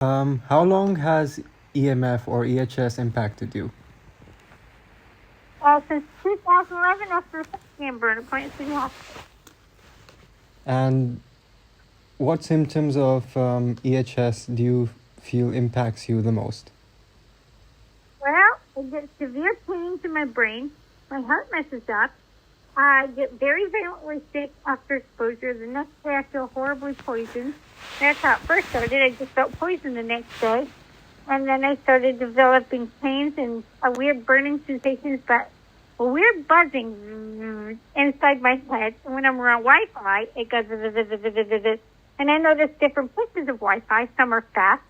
How long has EMF or EHS impacted you? Since 2011 after a scan burn at Plant City Hospital. And what symptoms of EHS do you feel impacts you the most? Well, I get severe pains in my brain. My heart messes up. I get very violently sick after exposure. The next day I feel horribly poisoned. That's how it first started. I just felt poisoned the next day. And then I started developing pains and a weird burning sensations, but a weird buzzing inside my head. And when I'm around Wi-Fi, it goes and I notice different pieces of Wi-Fi. Some are fast,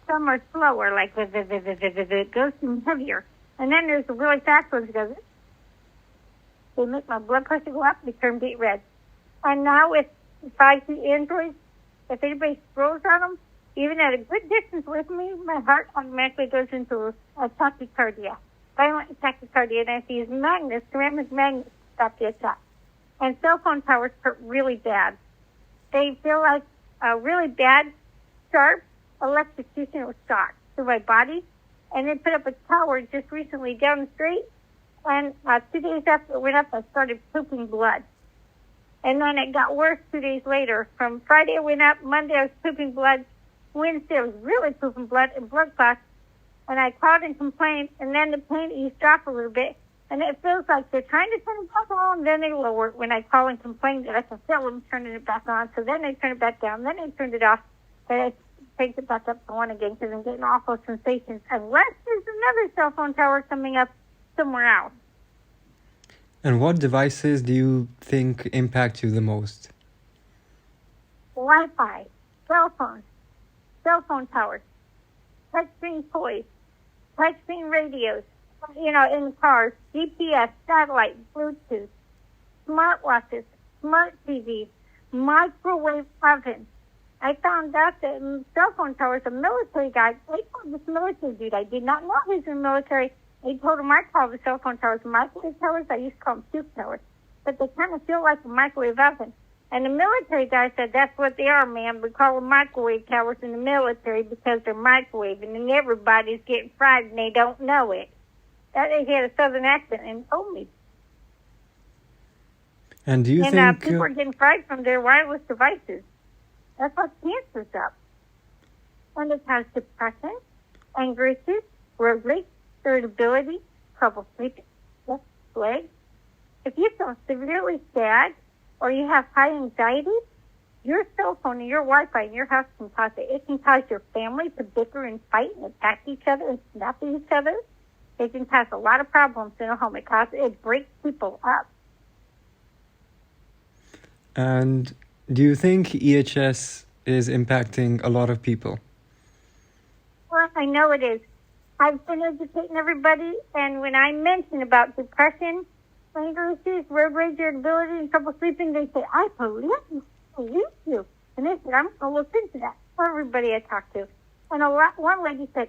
some are slower, like it goes heavier. And then there's the really fast ones that goes. They make my blood pressure go up. They turn beet red. And now with 5G Androids, if anybody scrolls on them, even at a good distance with me, my heart automatically goes into a tachycardia, violent tachycardia, and I have to use magnets, ceramic magnets, to stop the attack. And cell phone towers hurt really bad. They feel like a really bad, sharp electrocution or shock to my body. And they put up a tower just recently down the street. And 2 days after it went up, I started pooping blood. And then it got worse 2 days later. From Friday it went up, Monday I was pooping blood, Wednesday I was really pooping blood and blood clots. And I called and complained, and then the pain eased off a little bit. And it feels like they're trying to turn it back on, then they lower it. When I call and complain that I can feel them turning it back on, so then they turn it back down, then they turned it off. But I take it back up to on again because I'm getting awful sensations. Unless there's another cell phone tower coming up somewhere else. And what devices do you think impact you the most? Wi-Fi, cell phone towers, touchscreen toys, touchscreen radios, in cars, GPS, satellite, Bluetooth, smartwatches, smart TVs, microwave ovens. I found out that in cell phone towers, a military guy, they called this military dude. I did not know he was in the military. They told him I call the cell phone towers microwave towers. I used to call them Fique towers. But they kind of feel like a microwave oven. And the military guy said, that's what they are, ma'am. We call them microwave towers in the military because they're microwaving. And everybody's getting fried and they don't know it. That he had a southern accent and told me. And do you think... people are getting fried from their wireless devices. That's what cancer's up. And it has depression, anger issues, road rage, irritability, trouble sleeping, legs. If you feel severely sad or you have high anxiety, your cell phone and your Wi-Fi in your house can cause it. It can cause your family to bicker and fight and attack each other and snap at each other. It can cause a lot of problems in a home. It breaks people up. And do you think EHS is impacting a lot of people? Well, I know it is. I've been educating everybody, and when I mention about depression, anger issues, road rage, irritability, and trouble sleeping, they say, I believe you. And they said, I'm going to look into that for everybody I talk to. And one lady said,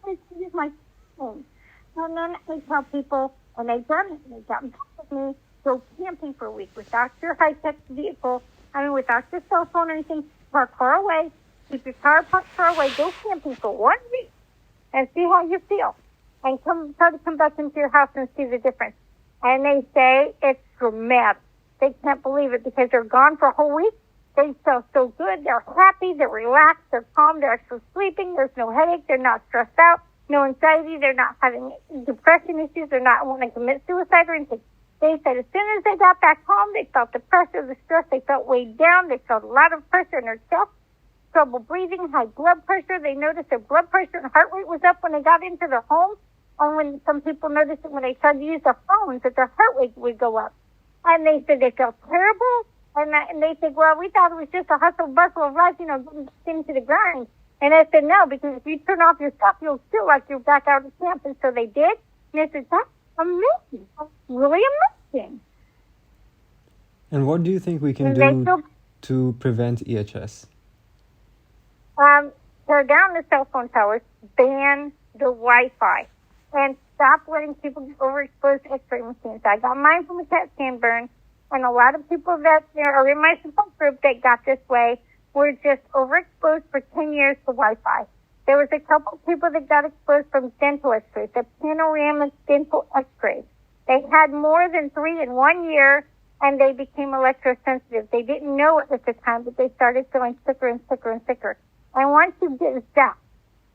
this is my phone. And then I tell people, and they've done it, and they've gotten back with me, go camping for a week without your high-tech vehicle, without your cell phone or anything, park far away, keep your car parked far away, go camping for 1 week, and see how you feel. And try to come back into your house and see the difference. And they say it's dramatic. They can't believe it because they're gone for a whole week. They feel so good. They're happy. They're relaxed. They're calm. They're actually sleeping. There's no headache. They're not stressed out. No anxiety. They're not having depression issues. They're not wanting to commit suicide or anything. They said as soon as they got back home, they felt the pressure, the stress. They felt weighed down. They felt a lot of pressure in their chest, trouble breathing, high blood pressure. They noticed their blood pressure and heart rate was up when they got into their home. And when some people noticed it when they tried to use their phones, that their heart rate would go up. And they said they felt terrible. And they said, well, we thought it was just a hustle bustle of life, getting into the grind. And I said, no, because if you turn off your stuff, you'll feel like you're back out of camp. And so they did. And they said, that's amazing. That's really amazing. And what do you think we can do to prevent EHS? Tear down the cell phone towers, ban the Wi-Fi, and stop letting people get overexposed to X-ray machines. I got mine from a CAT scan burn, and a lot of people that are in my support group that got this way, were just overexposed for 10 years to Wi-Fi. There was a couple of people that got exposed from dental x-rays, the panoramic dental x-rays. They had more than 3 in 1 year, and they became electrosensitive. They didn't know it at the time, but they started feeling sicker and sicker and sicker. And once you get zapped,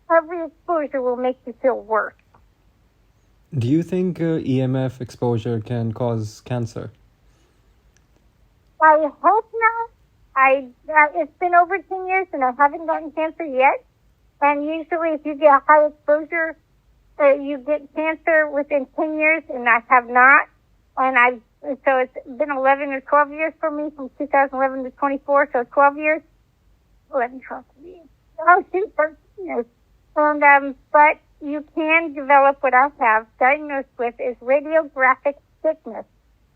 every exposure will make you feel worse. Do you think EMF exposure can cause cancer? I hope not. It's been over 10 years, and I haven't gotten cancer yet. And usually, if you get high exposure, you get cancer within 10 years, and I have not. And so it's been 11 or 12 years for me, from 2011 to 24, so 12 years. 11, 12 years. Oh, shoot, 13 years. And, but you can develop what I have diagnosed with is radiographic sickness,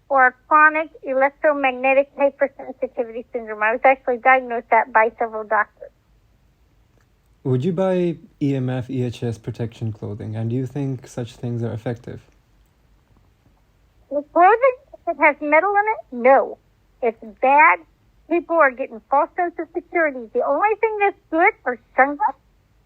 or chronic electromagnetic hypersensitivity syndrome. I was actually diagnosed that by several doctors. Would you buy EMF EHS protection clothing, and do you think such things are effective? The clothing, if it has metal in it, no. It's bad. People are getting false sense of security. The only thing that's good are sunglasses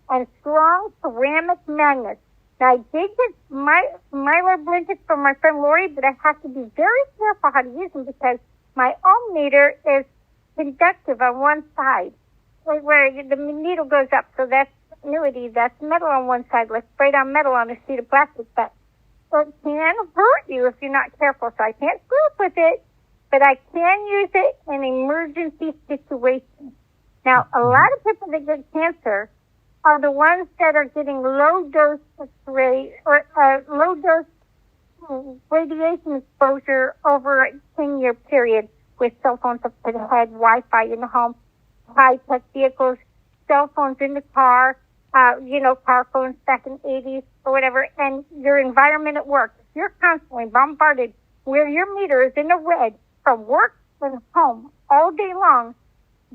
and strong ceramic magnets. Now, I did get mylar blankets from my friend Lori, but I have to be very careful how to use them because my ohm meter is conductive on one side, where the needle goes up. So that's annuity. That's metal on one side, like sprayed on metal on a sheet of plastic. But it can hurt you if you're not careful. So I can't sleep with it, but I can use it in emergency situations. Now, a lot of people that get cancer are the ones that are getting low-dose X-ray or low-dose radiation exposure over a 10-year period with cell phones up to the head, Wi-Fi in the home, high-tech vehicles, cell phones in the car, car phones back in the 80s or whatever, and your environment at work. If you're constantly bombarded where your meter is in the red from work and home all day long,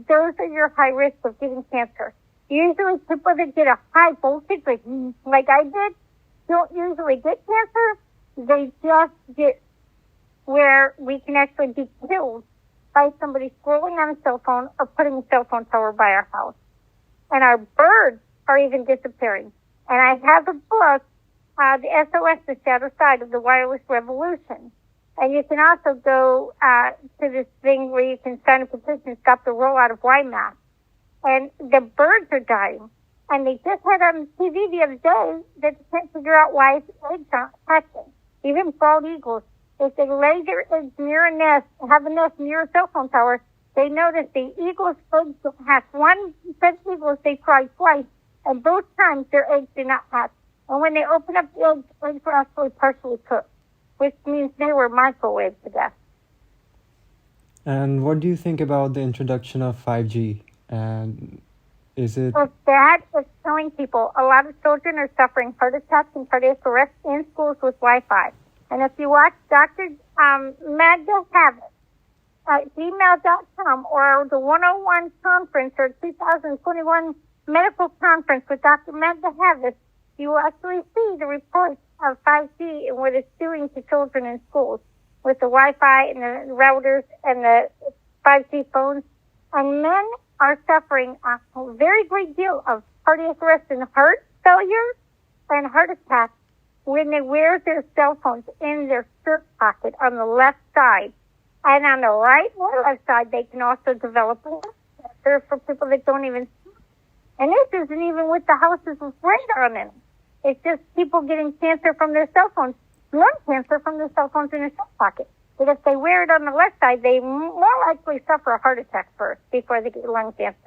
those are your high risk of getting cancer. Usually people that get a high voltage, like I did, don't usually get cancer. They just get where we can actually be killed by somebody scrolling on a cell phone or putting a cell phone tower by our house. And our birds are even disappearing. And I have a book, the SOS, The Shadow Side of the Wireless Revolution. And you can also go to this thing where you can sign a petition to stop the rollout of WiMAX. And the birds are dying. And they just had on TV the other day that they can't figure out why its eggs aren't hatching. Even bald eagles, if they lay their eggs near a nest, have a nest near a cell phone tower, they notice the eagle's eggs don't hatch. One set of eagles, they tried twice, and both times their eggs did not hatch. And when they opened up the eggs were actually partially cooked, which means they were microwaved to death. And what do you think about the introduction of 5G? And is it... It's bad. It's killing people. A lot of children are suffering heart attacks and cardiac arrest in schools with Wi-Fi. And if you watch Dr. Magda Havas at gmail.com or the 101 conference or 2021 medical conference with Dr. Magda Havas, you will actually see the reports of 5G and what it's doing to children in schools with the Wi-Fi and the routers and the 5G phones. And men are suffering a very great deal of cardiac arrest and heart failure and heart attacks when they wear their cell phones in their shirt pocket on the left side. And on the right or left side, they can also develop cancer for people that don't even see. And this isn't even with the houses with radar on them. It's just people getting cancer from their cell phones, lung cancer from their cell phones in their shirt pocket. But if they wear it on the left side, they more likely suffer a heart attack first before they get lung cancer.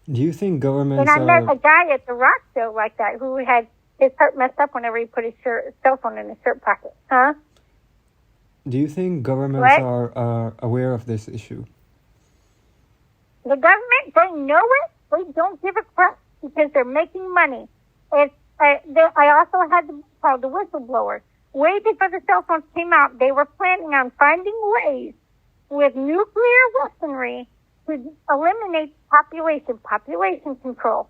Do you think governments And I met a guy at the rock show like that who had his heart messed up whenever he put his cell phone in his shirt pocket. Huh? Do you think governments are aware of this issue? The government, they know it. They don't give a crap because they're making money. I also had called the whistleblower. Way before the cell phones came out, they were planning on finding ways with nuclear weaponry to eliminate population control,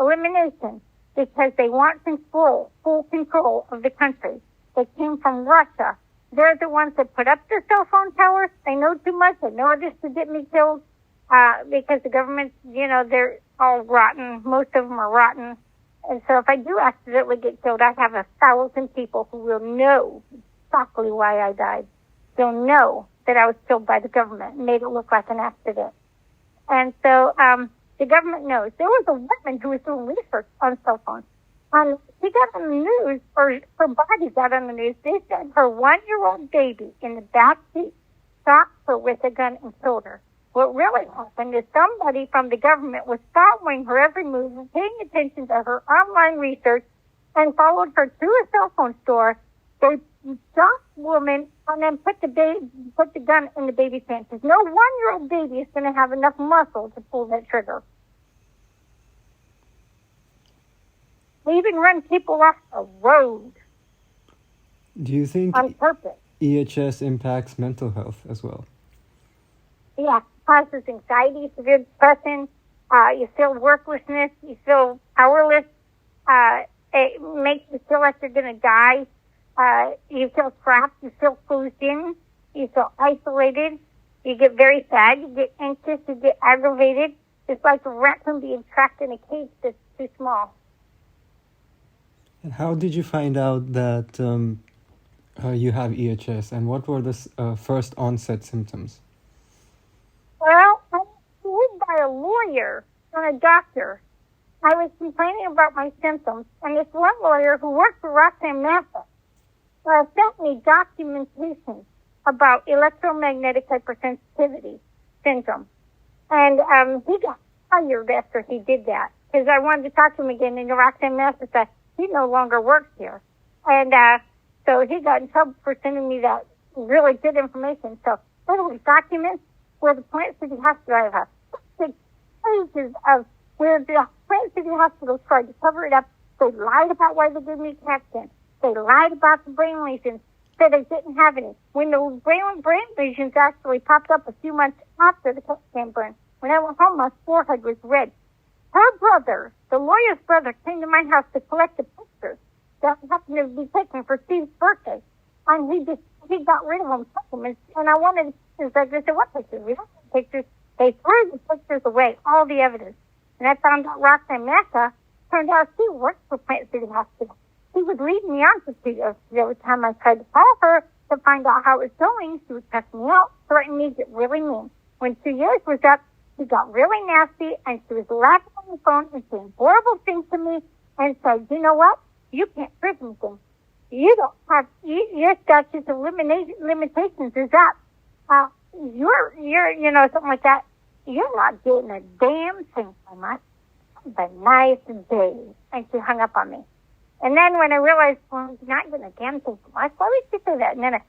elimination, because they want control, full control of the country. They came from Russia. They're the ones that put up the cell phone towers. They know too much. They know this to get me killed. because the government, they're all rotten. Most of them are rotten. And so if I do accidentally get killed, I have 1,000 people who will know exactly why I died. They'll know that I was killed by the government and made it look like an accident. And so the government knows. There was a woman who was doing research on cell phones. And she got on the news, or her body got on the news. They said her 1-year-old baby in the back seat shot her with a gun and killed her. What really happened is somebody from the government was following her every move and paying attention to her online research and followed her to a cell phone store. They shot the woman and then put the gun in the baby's hand. Because no 1-year-old baby is going to have enough muscle to pull that trigger. They even run people off the road. Do you think on purpose. EHS impacts mental health as well? Yeah, causes anxiety, severe depression. You feel worthlessness. You feel powerless. It makes you feel like you're going to die. You feel trapped. You feel closed in. You feel isolated. You get very sad. You get anxious. You get aggravated. It's like a raccoon being trapped in a cage that's too small. And how did you find out that you have EHS, and what were the first onset symptoms? Well, I was told by a lawyer and a doctor. I was complaining about my symptoms, and this one lawyer who worked for Roxanne Massa sent me documentation about electromagnetic hypersensitivity syndrome. And he got fired after he did that, because I wanted to talk to him again, and Roxanne Massa said he no longer works here. And so he got in trouble for sending me that really good information. So there were documents where the Plant City Hospital, I have 6 pages of where the Plant City Hospital tried to cover it up. They lied about why they gave me CAT scan. They lied about the brain lesions, said I didn't have any. When the brain lesions actually popped up a few months after the CAT scan burn, when I went home, my forehead was red. Her brother, the lawyer's brother, came to my house to collect the pictures that happened to be taken for Steve's birthday. And he got rid of them, took them, and I wanted pictures. Like, they said, what pictures? We don't have pictures. They threw the pictures away, all the evidence. And I found out Roxanne Massa turned out she worked for Plant City Hospital. She would lead me on to studios. Every time I tried to call her to find out how it was going, she would cuss me out, threaten me, get really mean. When 2 years was up, she got really nasty, and she was laughing on the phone and saying horrible things to me, and said, you know what? You can't prove anything. You don't have, your statute of limitations is up. You're, something like that. You're not getting a damn thing from us. Have a nice day. And she hung up on me. And then when I realized, well, you're not getting a damn thing from us, why would she say that? And then I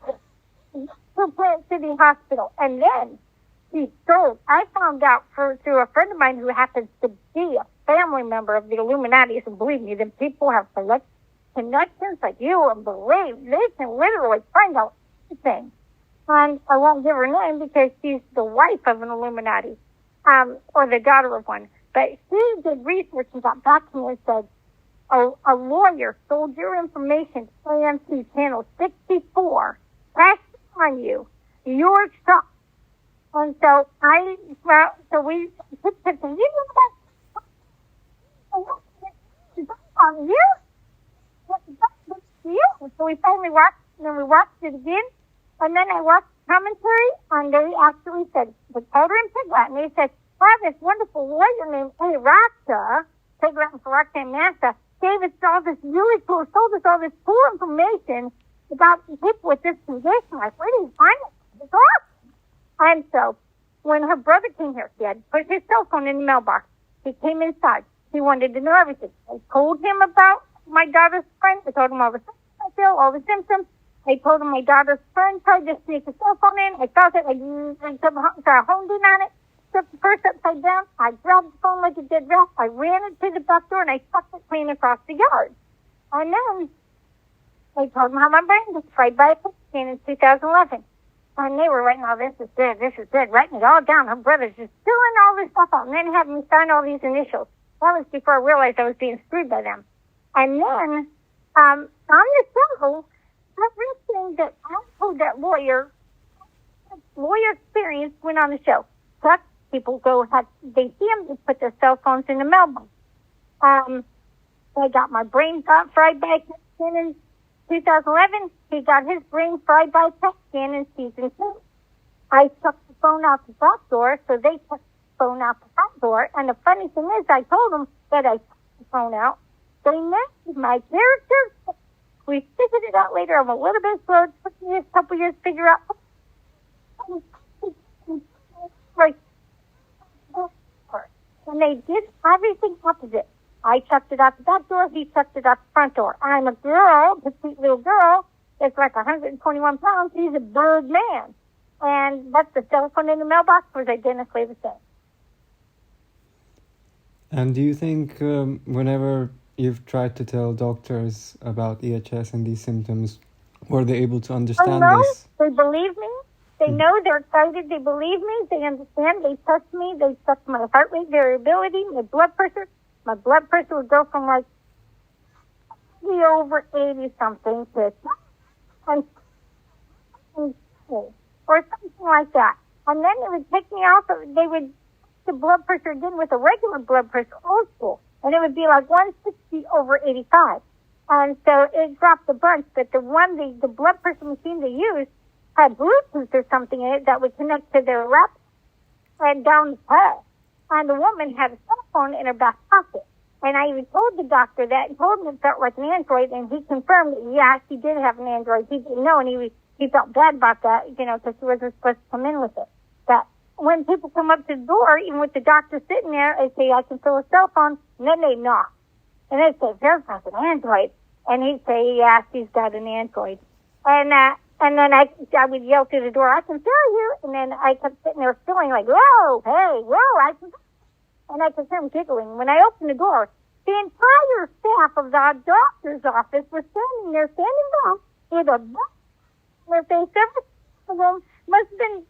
to Plant City Hospital. And then she sold. I found out through a friend of mine who happens to be a family member of the Illuminati. And believe me, the people have connections like you and believe. They can literally find out anything. And I won't give her name because she's the wife of an Illuminati, or the daughter of one. But she did research and got back to me and said, a lawyer sold your information to AMC Channel 64, passed on you. You're shocked. And so we took pictures. You know that? On you? So we finally watched, and then we watched it again. And then I watched commentary, and they actually said, the told her in Pig Latin, they said, wow, this wonderful lawyer named A. Rasta, Pig Latin for Roxanne Massa, gave us all this really cool, told us all this cool information about people with this condition. Like, where did you find it? It's awesome. And so, when her brother came here, he had put his cell phone in the mailbox. He came inside. He wanted to know everything. I told him about my daughter's friend. I told him all the symptoms I feel, all the symptoms. I told him my daughter's friend tried to sneak a cell phone in. I felt it, I honed in on it, flipped the purse upside down. I grabbed the phone like a dead rat. I ran into the back door and I tucked it clean across the yard. And then I told him how my brain was fried by a PET scan in 2011. And they were writing, oh, this is good, writing it all down. Her brother's just filling all this stuff out and then having me sign all these initials. That was before I realized I was being screwed by them. And then, on the show, everything that I told that lawyer experience went on the show. Chuck, people they see them, they put their cell phones in the mailbox. I got my brain fried by a CAT scan in 2011. He got his brain fried by a CAT scan in season 2. I took the phone out the back door, so they took the phone out the front door. And the funny thing is, I told them that I took the phone out. They matched my character. We figured it out later. I'm a little bit slow. It took me a couple years to figure out. Like, and they did everything opposite. I chucked it out the back door. He chucked it out the front door. I'm a girl, petite little girl. It's like 121 pounds. He's a big man. And but the telephone in the mailbox was identically the same. And do you think whenever you've tried to tell doctors about EHS and these symptoms, were they able to understand this? They believe me. They know, they're excited. They believe me. They understand. They touch me. They touch my heart rate variability, my blood pressure. My blood pressure would go from like over 80 something to or something like that. And then they would take me off. They would the blood pressure again with a regular blood pressure, old school, and it would be like 160 over 85. And so it dropped a bunch. But the blood pressure machine they used had Bluetooth or something in it that would connect to their laptop and down the hall. And the woman had a cell phone in her back pocket. And I even told the doctor that and told him it felt like an Android, and he confirmed that, yes, he did have an Android. He didn't know, and he felt bad about that, because he wasn't supposed to come in with it. But when people come up to the door, even with the doctor sitting there, I say, I can fill a cell phone, and then they knock. And they say, there's not an Android. And he'd say, yes, he's got an Android. And then I would yell through the door, I can fill you. And then I kept sitting there feeling like, whoa, hey, whoa, I can. And I could hear him giggling. When I opened the door, the entire staff of the doctor's office was standing there with a book in their face. Every of them must have been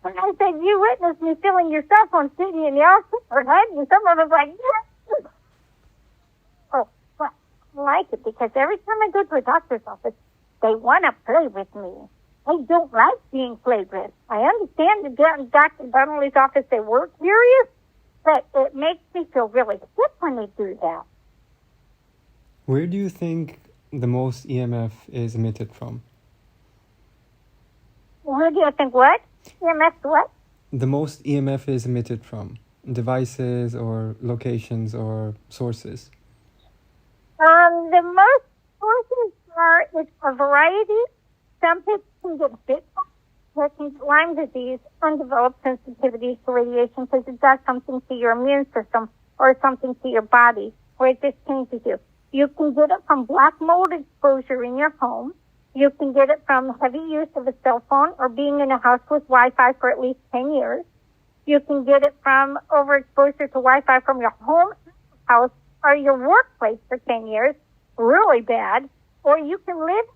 and I said, you witnessed me filling your cell phone sitting in the office, right? And some of them was like, yes. Oh, well, I like it because every time I go to a doctor's office, they want to play with me. I don't like being played with. I understand that Dr. Donnelly's office, they were curious, but it makes me feel really sick when they do that. Where do you think the most EMF is emitted from? Where do you think what? EMF what? The most EMF is emitted from? Devices or locations or sources? The most sources it's a variety. Some people can get bit by Lyme disease, undeveloped sensitivity to radiation because it does something to your immune system or something to your body where it just changes you. You can get it from black mold exposure in your home. You can get it from heavy use of a cell phone or being in a house with Wi-Fi for at least 10 years. You can get it from overexposure to Wi-Fi from your home, house, or your workplace for 10 years, really bad. Or you can live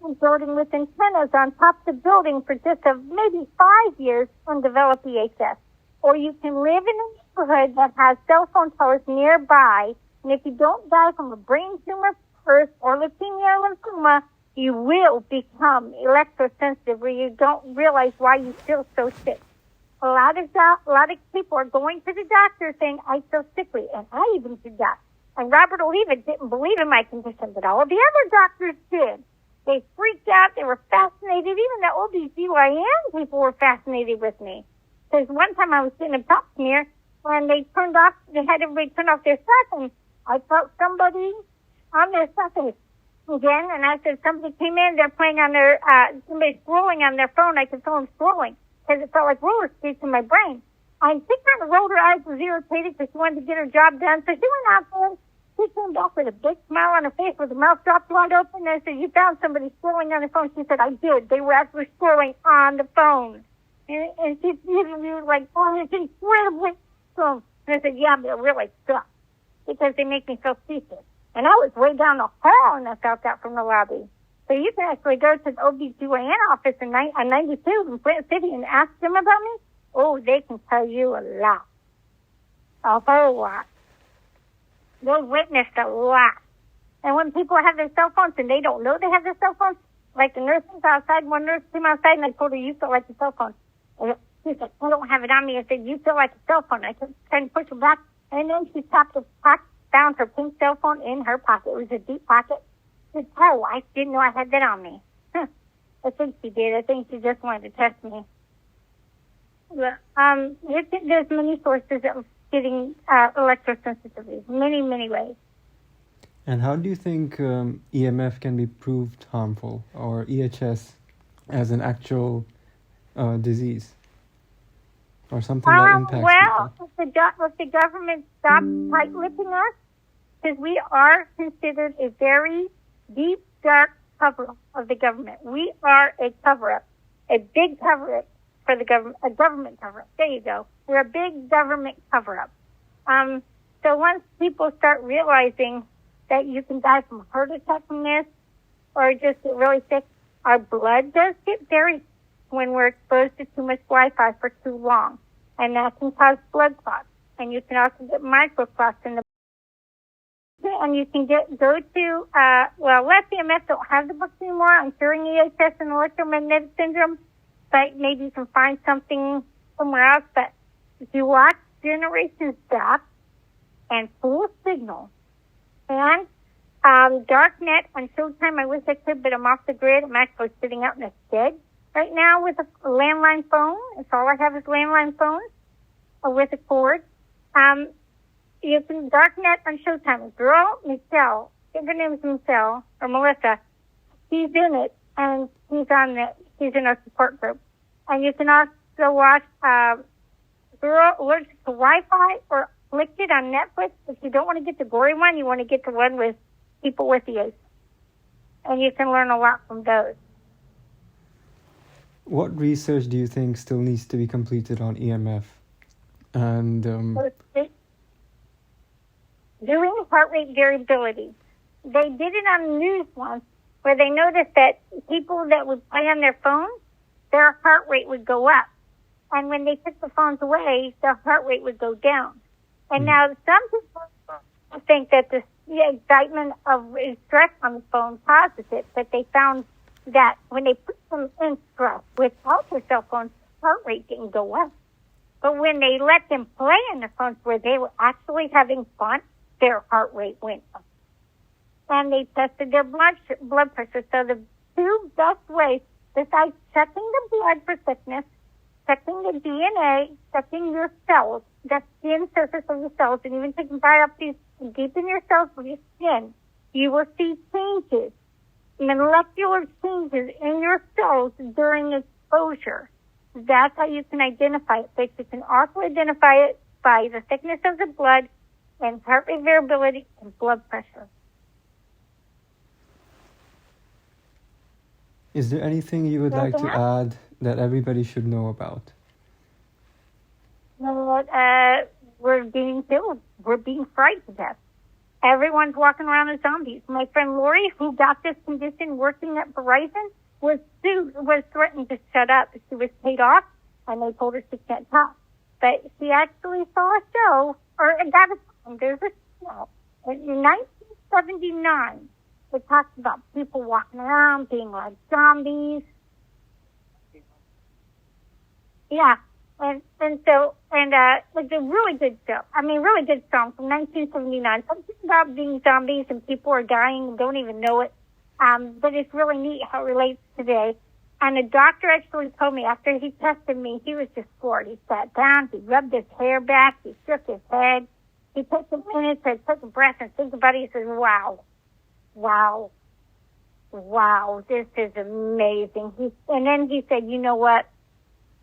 in a building with antennas on top of the building for just maybe 5 years and develop EHS. Or you can live in a neighborhood that has cell phone towers nearby, and if you don't die from a brain tumor first or leukemia or lymphoma, you will become electrosensitive where you don't realize why you feel so sick. A lot of people are going to the doctor saying, I feel sickly, and I even did that. And Robert Oliva didn't believe in my condition, but all of the other doctors did. They freaked out. They were fascinated. Even the OBGYN people were fascinated with me. Because one time I was sitting in a pap smear, and they had everybody turn off their stuff, and I felt somebody on their stuff again, and I said, somebody came in, they're playing on their, somebody's scrolling on their phone. I could feel them scrolling because it felt like roller skates in my brain. I think kind of rolled her eyes, was irritated because she wanted to get her job done. So she went out there. She came back with a big smile on her face with her mouth dropped wide open. And I said, you found somebody scrolling on the phone. She said, I did. They were actually scrolling on the phone. And she was like, oh, it's incredibly strong. And I said, yeah, but it really sucks because they make me feel speechless. And I was way down the hall, and I felt that from the lobby. So you can actually go to the OBGYN office in 92 in Flint City and ask them about me. Oh, they can tell you a lot. A whole lot. They witnessed a lot. And when people have their cell phones and they don't know they have their cell phones, like the nurse was outside, one nurse came outside and I told her, you feel like a cell phone. She's like, I don't have it on me. I said, you feel like a cell phone. I said, trying to push her back. And then she found her pink cell phone in her pocket. It was a deep pocket. She said, oh, I didn't know I had that on me. I think she did. I think she just wanted to test me. But, there's many sources of getting electrosensitivity. Many, many ways. And how do you think EMF can be proved harmful, or EHS as an actual disease, or something that impacts people? If the government stops tight-lipping us, because we are considered a very deep, dark cover-up of the government. We are a cover-up, a big cover-up for the government, a government cover-up. There you go. We're a big government cover-up. So once people start realizing that you can die from heart attack from this, or just get really sick, our blood does get very sick when we're exposed to too much Wi-Fi for too long. And that can cause blood clots. And you can also get microclots in the blood. And you can go to, less EMF don't have the books anymore on curing EHS and electromagnetic syndrome, but maybe you can find something somewhere else. But if you watch Generation Stop and Full Signal and Darknet on Showtime, I wish I could, but I'm off the grid. I'm actually sitting out in a shed right now with a landline phone. That's all I have is landline phones with a cord. You can Darknet on Showtime. A girl, Michelle, I think her name is Michelle or Melissa. She's in it, and she's in our support group. And you can also watch Girl Allergic to Wi-Fi or Afflicted on Netflix. If you don't want to get the gory one, you want to get the one with people with EHS. And you can learn a lot from those. What research do you think still needs to be completed on EMF? And doing heart rate variability. They did it on the news once where they noticed that people that would play on their phones, their heart rate would go up. And when they took the phones away, their heart rate would go down. And now some people think that the excitement of stress on the phone causes it, but they found that when they put them in stress without their cell phones, heart rate didn't go up. But when they let them play on the phones where they were actually having fun, their heart rate went up. And they tested their blood pressure. So the two best ways, besides checking the blood for sickness, checking the DNA, checking your cells, the skin surface of the cells, and even taking biopsies deep in your cells with your skin, you will see changes, molecular changes in your cells during exposure. That's how you can identify it. But you can also identify it by the thickness of the blood and heart rate variability and blood pressure. Is there anything you would like to add that everybody should know about? We're being killed. We're being frightened to death. Everyone's walking around as zombies. My friend Lori, who got this condition working at Verizon, was threatened to shut up. She was paid off, and they told her she can't talk. But she actually saw a show, or got a song. There's a show in 1979. It talks about people walking around being like zombies. Yeah. It's a really good show. I mean, really good song from 1979. Something about being zombies and people are dying and don't even know it. But it's really neat how it relates today. And the doctor actually told me after he tested me, he was just floored. He sat down, he rubbed his hair back, he shook his head. He took a minute to take a breath and think about it. He said, wow, this is amazing. And then he said, you know what?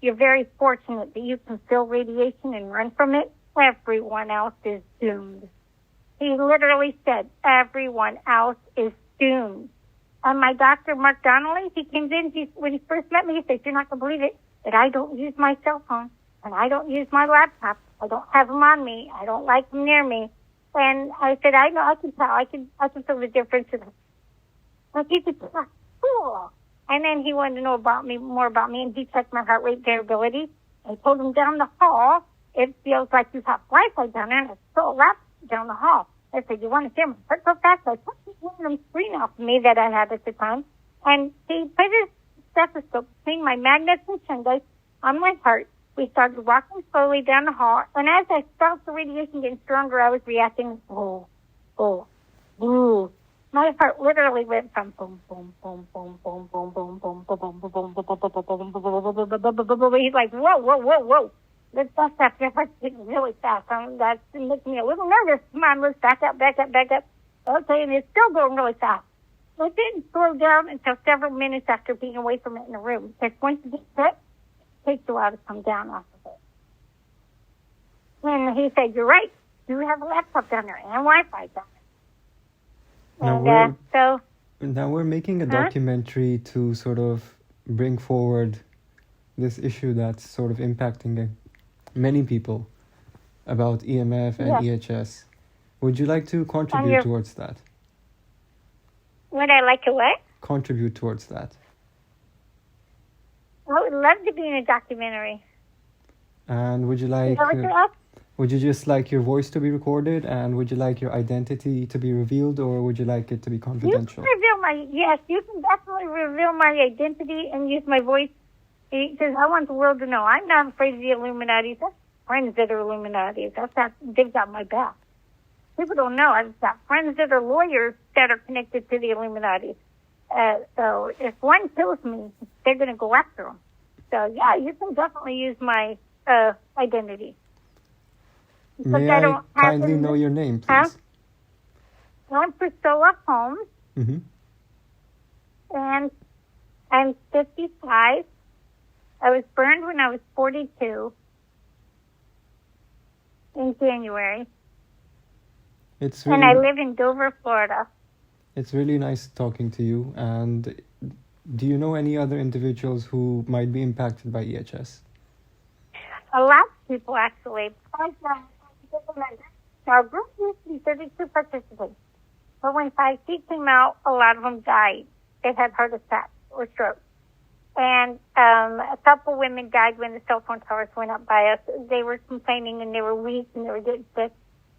You're very fortunate that you can feel radiation and run from it. Everyone else is doomed. He literally said, everyone else is doomed. And my doctor, Mark Donnelly, he came in, when he first met me, he said, you're not going to believe it, that I don't use my cell phone, and I don't use my laptop. I don't have them on me. I don't like them near me. And I said, I know, I can tell. I can feel the difference. Like, he said, cool. And then he wanted to know more about me, and he checked my heart rate variability. I told him down the hall, it feels like you have Wi-Fi down there, and it's so loud down the hall. I said, you want to hear my heart so fast? I took this aluminum screen off me that I had at the time, and he put his stethoscope between my magnets and shingles on my heart, We started walking slowly down the hall, and as I felt the radiation getting stronger, I was reacting, oh, oh, ooh. My heart literally went from boom, boom, boom, boom, boom, boom, boom, boom, boom, boom, boom, boom, boom, boom, boom, boom, boom. He's like, whoa, whoa, whoa, whoa. Let's back up. Your heart's beating really fast. That's making me a little nervous. Come on, let's back up, back up, back up. Okay, and it's still going really fast. It didn't slow down until several minutes after being away from it in the room. Because once you get hit, it takes a while to come down off of it. And he said, you're right. You have a laptop down there and Wi-Fi down there. Now we're making a documentary to sort of bring forward this issue that's sort of impacting many people about EMF and EHS. Would you like to contribute towards that? Would I like to what? Contribute towards that. I would love to be in a documentary. And would you like... would you just like your voice to be recorded, and would you like your identity to be revealed, or would you like it to be confidential? You can definitely reveal my identity and use my voice, because I want the world to know I'm not afraid of the Illuminati. That's friends that are Illuminati. They've got my back. People don't know. I've got friends that are lawyers that are connected to the Illuminati. So if one kills me, they're going to go after them. So, yeah, you can definitely use my identity. May I kindly know your name, please? I'm Priscilla Holmes. Mm-hmm. And I'm 55. I was burned when I was 42 in January. And I live in Dover, Florida. It's really nice talking to you. And do you know any other individuals who might be impacted by EHS? A lot of people, actually. Our group used to be 32 participants. But when Fique came out, a lot of them died. They had heart attacks or strokes. And a couple women died when the cell phone towers went up by us. They were complaining and they were weak and they were getting sick.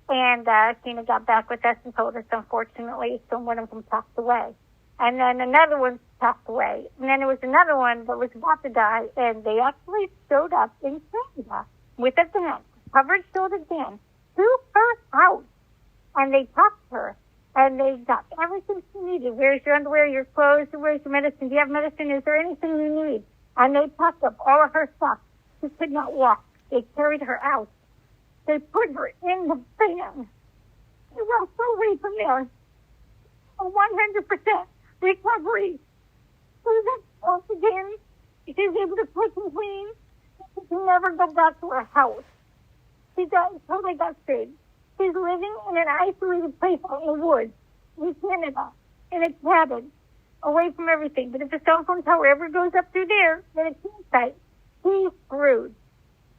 And Tina got back with us and told us, unfortunately, one of them passed away. And then another one passed away. And then there was another one that was about to die, and they actually showed up in Canada with a van, covered shoulder van, to her house. And they talked to her, and they got everything she needed. Where's your underwear, your clothes, where's your medicine? Do you have medicine? Is there anything you need? And they packed up all of her stuff. She could not walk. They carried her out. They put her in the van. She walked away from there. A 100% recovery. She's up again. She's able to cook and clean. She can never go back to her house. She totally got sick. She's living in an isolated place out in the woods in Canada, in a cabin, away from everything. But if a cell phone tower ever goes up through there, then it's campsite. She's screwed.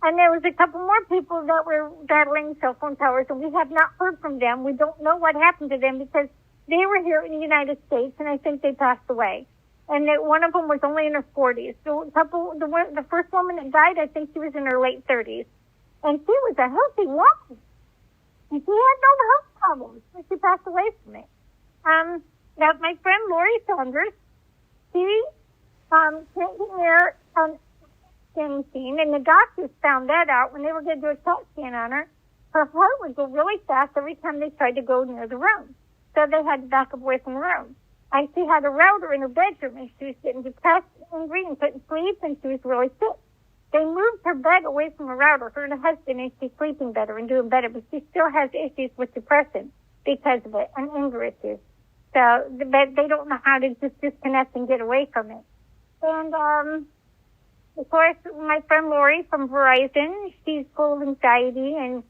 And there was a couple more people that were battling cell phone towers, and we have not heard from them. We don't know what happened to them because they were here in the United States, and I think they passed away. And one of them was only in her 40s. The first woman that died, I think she was in her late 30s. And she was a healthy woman. And she had no health problems when she passed away from it. Now, my friend Lori Saunders, she came here on scene, and the doctors found that out when they were going to do a CAT scan on her. Her heart would go really fast every time they tried to go near the room. So they had to back up away from the room. And she had a router in her bedroom, and she was getting depressed and angry and couldn't sleep, and she was really sick. They moved her bed away from the router, her and her husband, and she's sleeping better and doing better, but she still has issues with depression because of it, and anger issues. So they don't know how to just disconnect and get away from it. And, of course, my friend Lori from Verizon, she's full of anxiety. And,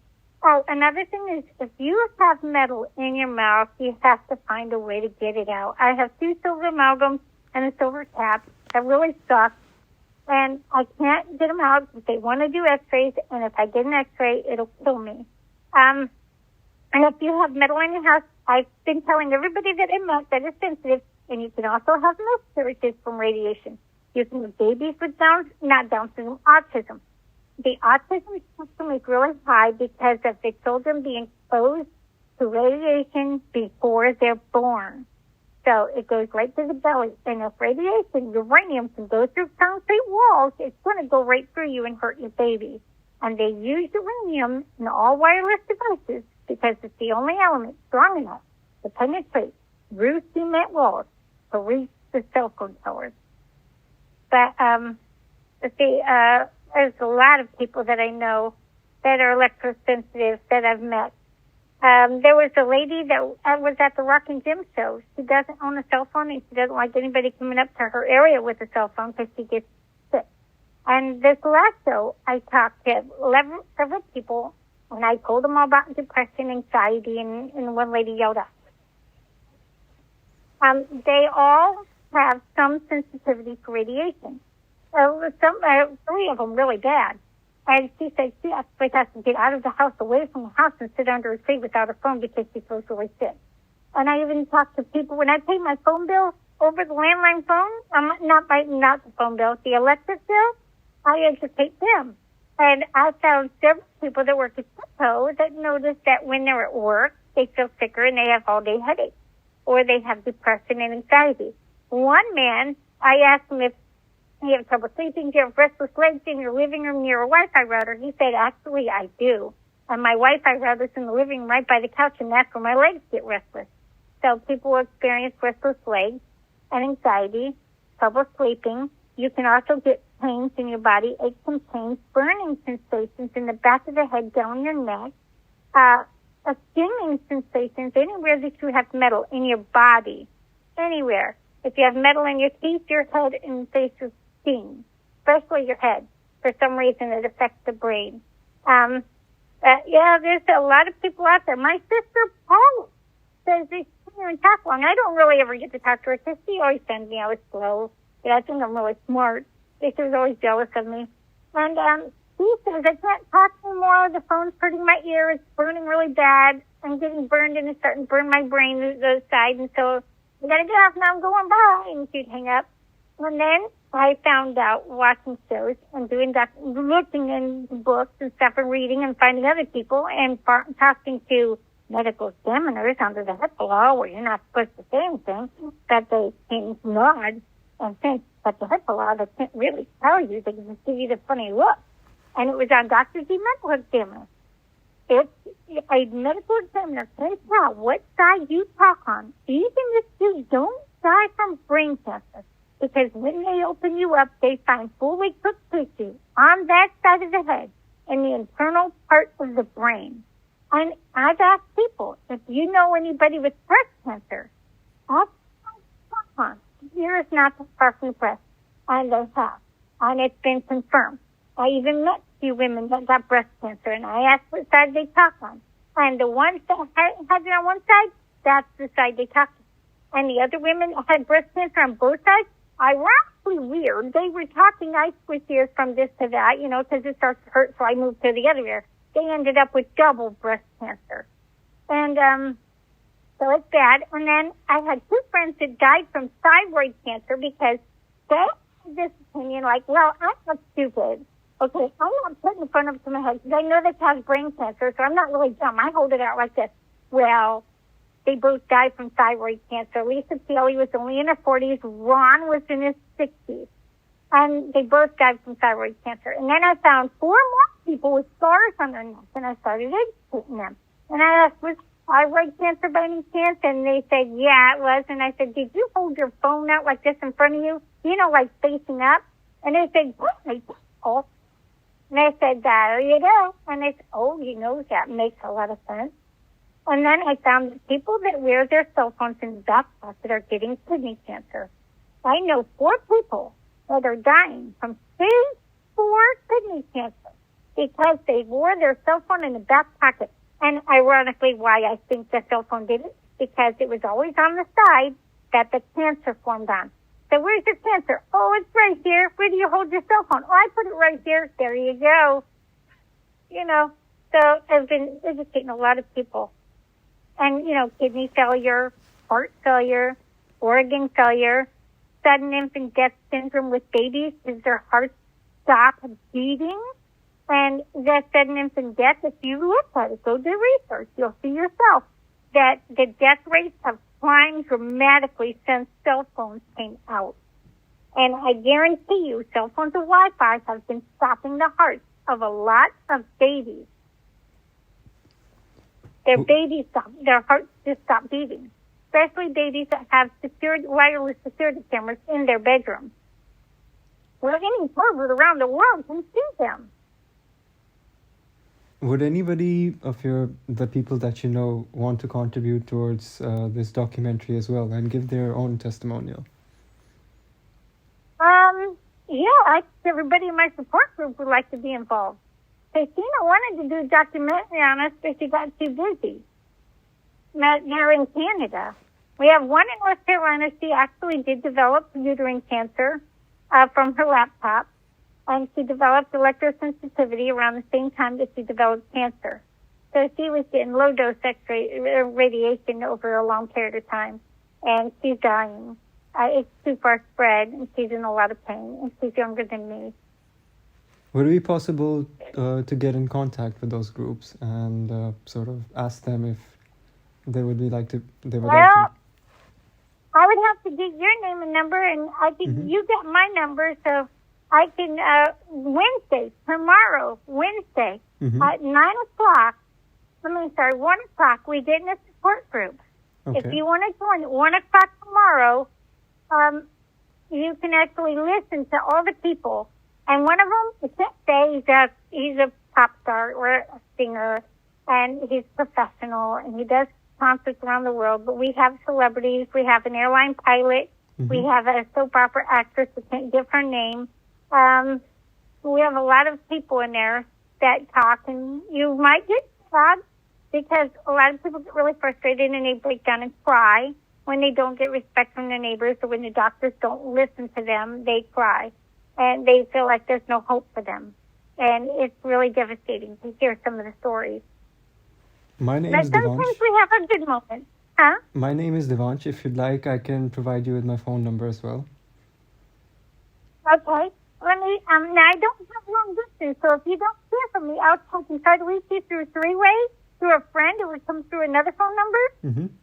another thing is, if you have metal in your mouth, you have to find a way to get it out. I have 2 silver amalgams and a silver cap that really suck. And I can't get them out if they want to do x-rays. And if I get an x-ray, it'll kill me. And if you have metal in your house, I've been telling everybody that I met that is sensitive. And you can also have miscarriages from radiation. You can have babies with autism. The autism spectrum is really high because of the children being exposed to radiation before they're born. So it goes right to the belly. And if radiation, uranium, can go through concrete walls, it's going to go right through you and hurt your baby. And they use uranium in all wireless devices because it's the only element strong enough to penetrate through cement walls to reach the cell phone towers. But there's a lot of people that I know that are electrosensitive that I've met. There was a lady that was at the Rock and Gym show. She doesn't own a cell phone, and she doesn't like anybody coming up to her area with a cell phone because she gets sick. And this last show, I talked to several people, and I told them all about depression, anxiety, and one lady yelled out. They all have some sensitivity to radiation. Three of them really bad. And she said she actually has to get out of the house, away from the house, and sit under a tree without a phone because she feels really sick. And I even talked to people when I pay my phone bill over the landline phone. Not the phone bill, the electric bill. I educate them, and I found several people that work at Fique that noticed that when they're at work, they feel sicker and they have all-day headaches, or they have depression and anxiety. One man, I asked him if you have trouble sleeping, do you have restless legs in your living room near a Wi-Fi router? He said, actually, I do. And my Wi-Fi router's in the living room right by the couch, and that's where my legs get restless. So people experience restless legs and anxiety, trouble sleeping. You can also get pains in your body, aches and pains, burning sensations in the back of the head, down your neck, stinging sensations anywhere that you have metal in your body, anywhere. If you have metal in your teeth, your head and face will sting, especially your head. For some reason, it affects the brain. There's a lot of people out there. My sister, Paula, says they sit here and talk long. I don't really ever get to talk to her because she always sends me out slow. But I think I'm really smart. She was always jealous of me. And she says, I can't talk anymore. The phone's hurting my ear. It's burning really bad. I'm getting burned, and it's starting to burn my brain the side. And so I got to get off now. I'm going by. And she'd hang up. And then I found out watching shows and looking in books and stuff and reading and finding other people and talking to medical examiners under the HIPAA law, where you're not supposed to say anything, that they can nod and think that the HIPAA law, they can't really tell you. They can just give you the funny look. And it was on Dr. D medical examiner. If a medical examiner can tell what side you talk on, even if you don't die from brain cancer, because when they open you up, they find fully cooked tissue on that side of the head in the internal part of the brain. And I've asked people, if you know anybody with breast cancer, ask them, here is not far from the breast. And they have. And it's been confirmed. I even met a few women that got breast cancer, and I asked what side they talk on. And the ones that had it on one side, that's the side they talked on. And the other women had breast cancer on both sides. Ironically weird. They were talking, I switched ears from this to that, because it starts to hurt, so I moved to the other ear. They ended up with double breast cancer. And so it's bad. And then I had two friends that died from thyroid cancer because they had this opinion like, well, I'm not stupid. Okay, I'm not putting the phone up to my head because I know this has brain cancer, so I'm not really dumb. I hold it out like this. Well, they both died from thyroid cancer. Lisa Kelly was only in her 40s. Ron was in his 60s. And they both died from thyroid cancer. And then I found 4 more people with scars on their necks, and I started educating them. And I asked, was thyroid cancer by any chance? And they said, yeah, it was. And I said, did you hold your phone out like this in front of you? Like facing up? And they said, oh. And I said, there you go. And they said, oh, that makes a lot of sense. And then I found that people that wear their cell phones in the back pocket are getting kidney cancer. I know 4 people that are dying from stage 4 kidney cancer because they wore their cell phone in the back pocket. And ironically, why I think the cell phone did it, because it was always on the side that the cancer formed on. So where's your cancer? Oh, it's right here. Where do you hold your cell phone? Oh, I put it right here. There you go. So I've been educating a lot of people. And, kidney failure, heart failure, organ failure, sudden infant death syndrome with babies because their hearts stop beating. And that sudden infant death, if you look at it, go do research, you'll see yourself. that the death rates have climbed dramatically since cell phones came out. And I guarantee you, cell phones and Wi-Fi have been stopping the hearts of a lot of babies. Their hearts just stop beating. Especially babies that have wireless security cameras in their bedroom. Well, any pervert around the world can see them. Would anybody of the people that you know want to contribute towards this documentary as well and give their own testimonial? Yeah, everybody in my support group would like to be involved. Christina wanted to do a documentary on us, but she got too busy. They're in Canada. We have one in North Carolina. She actually did develop uterine cancer from her laptop, and she developed electrosensitivity around the same time that she developed cancer. So she was getting low-dose X-ray radiation over a long period of time, and she's dying. It's too far spread, and she's in a lot of pain, and she's younger than me. Would it be possible to get in contact with those groups and sort of ask them if they would like to? I would have to get your name and number, and you get my number, so I can, tomorrow, Wednesday, at 1 o'clock, we get in a support group. Okay. If you want to join at 1 o'clock tomorrow, you can actually listen to all the people. And one of them, I can't say he's a pop star or a singer, and he's professional, and he does concerts around the world. But we have celebrities. We have an airline pilot. We have a soap opera actress. We can't give her name. We have a lot of people in there that talk, and you might get sad because a lot of people get really frustrated and they break down and cry when they don't get respect from their neighbors, or when the doctors don't listen to them. They cry, and they feel like there's no hope for them. And it's really devastating to hear some of the stories. My name is Devansh. Sometimes we have a good moment. Huh? My name is Devansh. If you'd like, I can provide you with my phone number as well. Okay. Let me, now I don't have long distance, so if you don't hear from me, I'll try to reach you through three-way, through a friend, or would come through another phone number.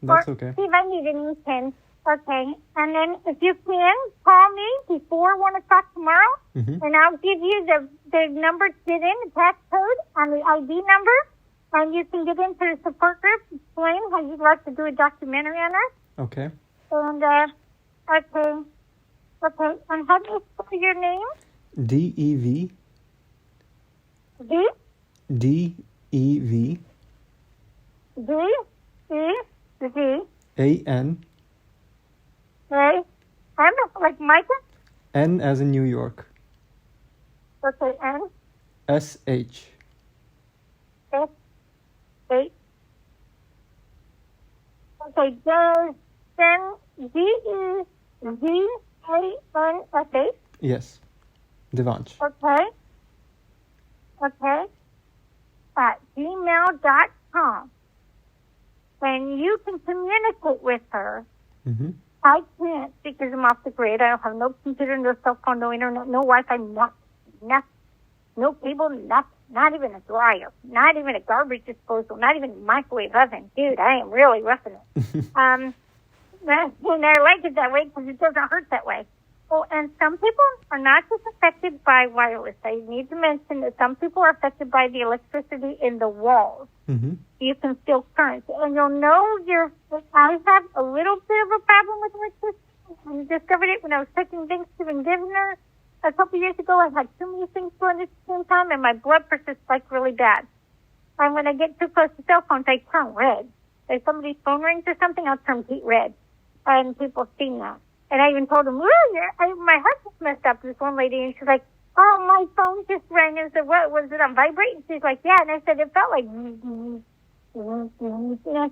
That's okay. See if I need any pen. Okay. And then if you can, call me before 1 o'clock tomorrow, and I'll give you the number to get in, the tax code, and the ID number, and you can get into the support group, explain how you'd like to do a documentary on us. Okay. And, okay. And how do you spell your name? D-E-V. D? D-E-V. D-E-V. A-N. A. M like Micah? N as in New York. Okay, N. S-H. S-H. Okay, then D-E-V-A-N-S-H. Yes. Devansh. Okay. At gmail.com. And you can communicate with her. I can't because I'm off the grid. I don't have no computer, no cell phone, no internet, no Wi-Fi, nothing, no cable, nothing, not even a dryer, not even a garbage disposal, not even a microwave oven. Dude, I am really roughing it. And I like it that way because it doesn't hurt that way. Oh, and some people are not just affected by wireless. I need to mention that some people are affected by the electricity in the walls. You can feel currents. And you'll know I have a little bit of a problem with electricity. I discovered it when I was taking Thanksgiving dinner a couple years ago. I had too many things going at the same time, and my blood pressure spiked really bad. And when I get too close to cell phones, I turn red. If somebody's phone rings or something, I'll turn beet red. And people see that. And I even told them, my heart just messed up, this one lady. And she's like, oh, my phone just rang. And I said, what, was it on vibrate? And she's like, yeah. And I said, it felt like, and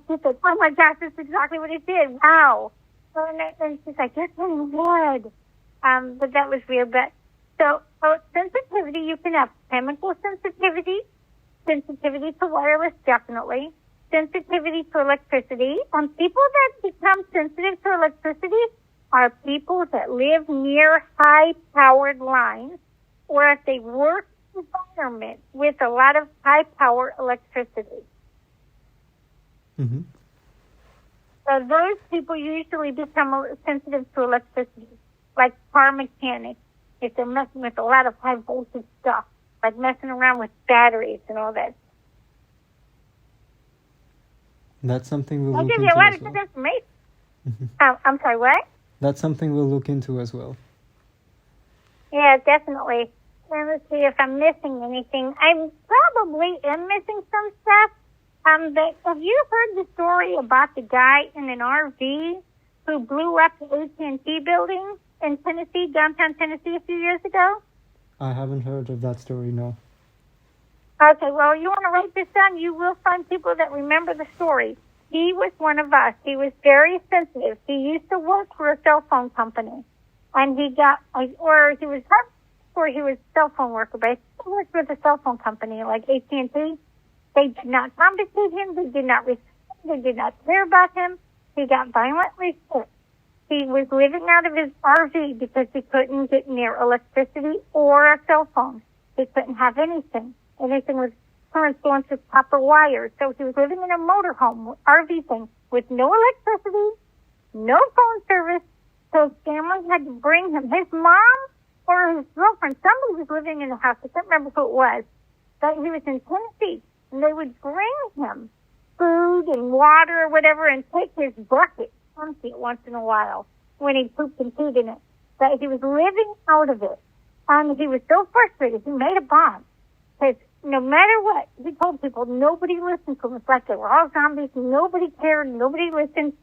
she said, oh, my gosh, that's exactly what it did. Wow. And she's like, you're getting blood. But that was weird. But so sensitivity, you can have chemical sensitivity to wireless, definitely, sensitivity to electricity. People that become sensitive to electricity are people that live near high-powered lines, or if they work in an environment with a lot of high-power electricity. So those people usually become sensitive to electricity, like car mechanics, if they're messing with a lot of high voltage stuff, like messing around with batteries and all that. That's something we'll I look give you into a lot as of well. good information. I'm sorry, what? That's something we'll look into as well. Yeah, definitely. Let's see if I'm missing anything. I probably am missing some stuff. But have you heard the story about the guy in an RV who blew up the AT&T building in Tennessee, downtown Tennessee, a few years ago? I haven't heard of that story, no. Okay, well, you want to write this down? You will find people that remember the story. He was one of us. He was very sensitive. He used to work for a cell phone company. And he got, or he was a cell phone worker, but he worked with a cell phone company like AT&T. They did not compensate him. They did not respect him. They did not care about him. He got violently sick. He was living out of his RV because he couldn't get near electricity or a cell phone. He couldn't have anything. Anything was current going through copper wires. So he was living in a motorhome, RV thing, with no electricity, no phone service. So his family had to bring him. His mom or his girlfriend, somebody was living in the house. I can't remember who it was. But he was in Tennessee. And they would bring him food and water or whatever and take his bucket empty once in a while when he pooped and peed in it. But he was living out of it. And he was so frustrated, he made a bomb. Because no matter what, he told people, nobody listened to him. It's like they were all zombies. Nobody cared. Nobody listened.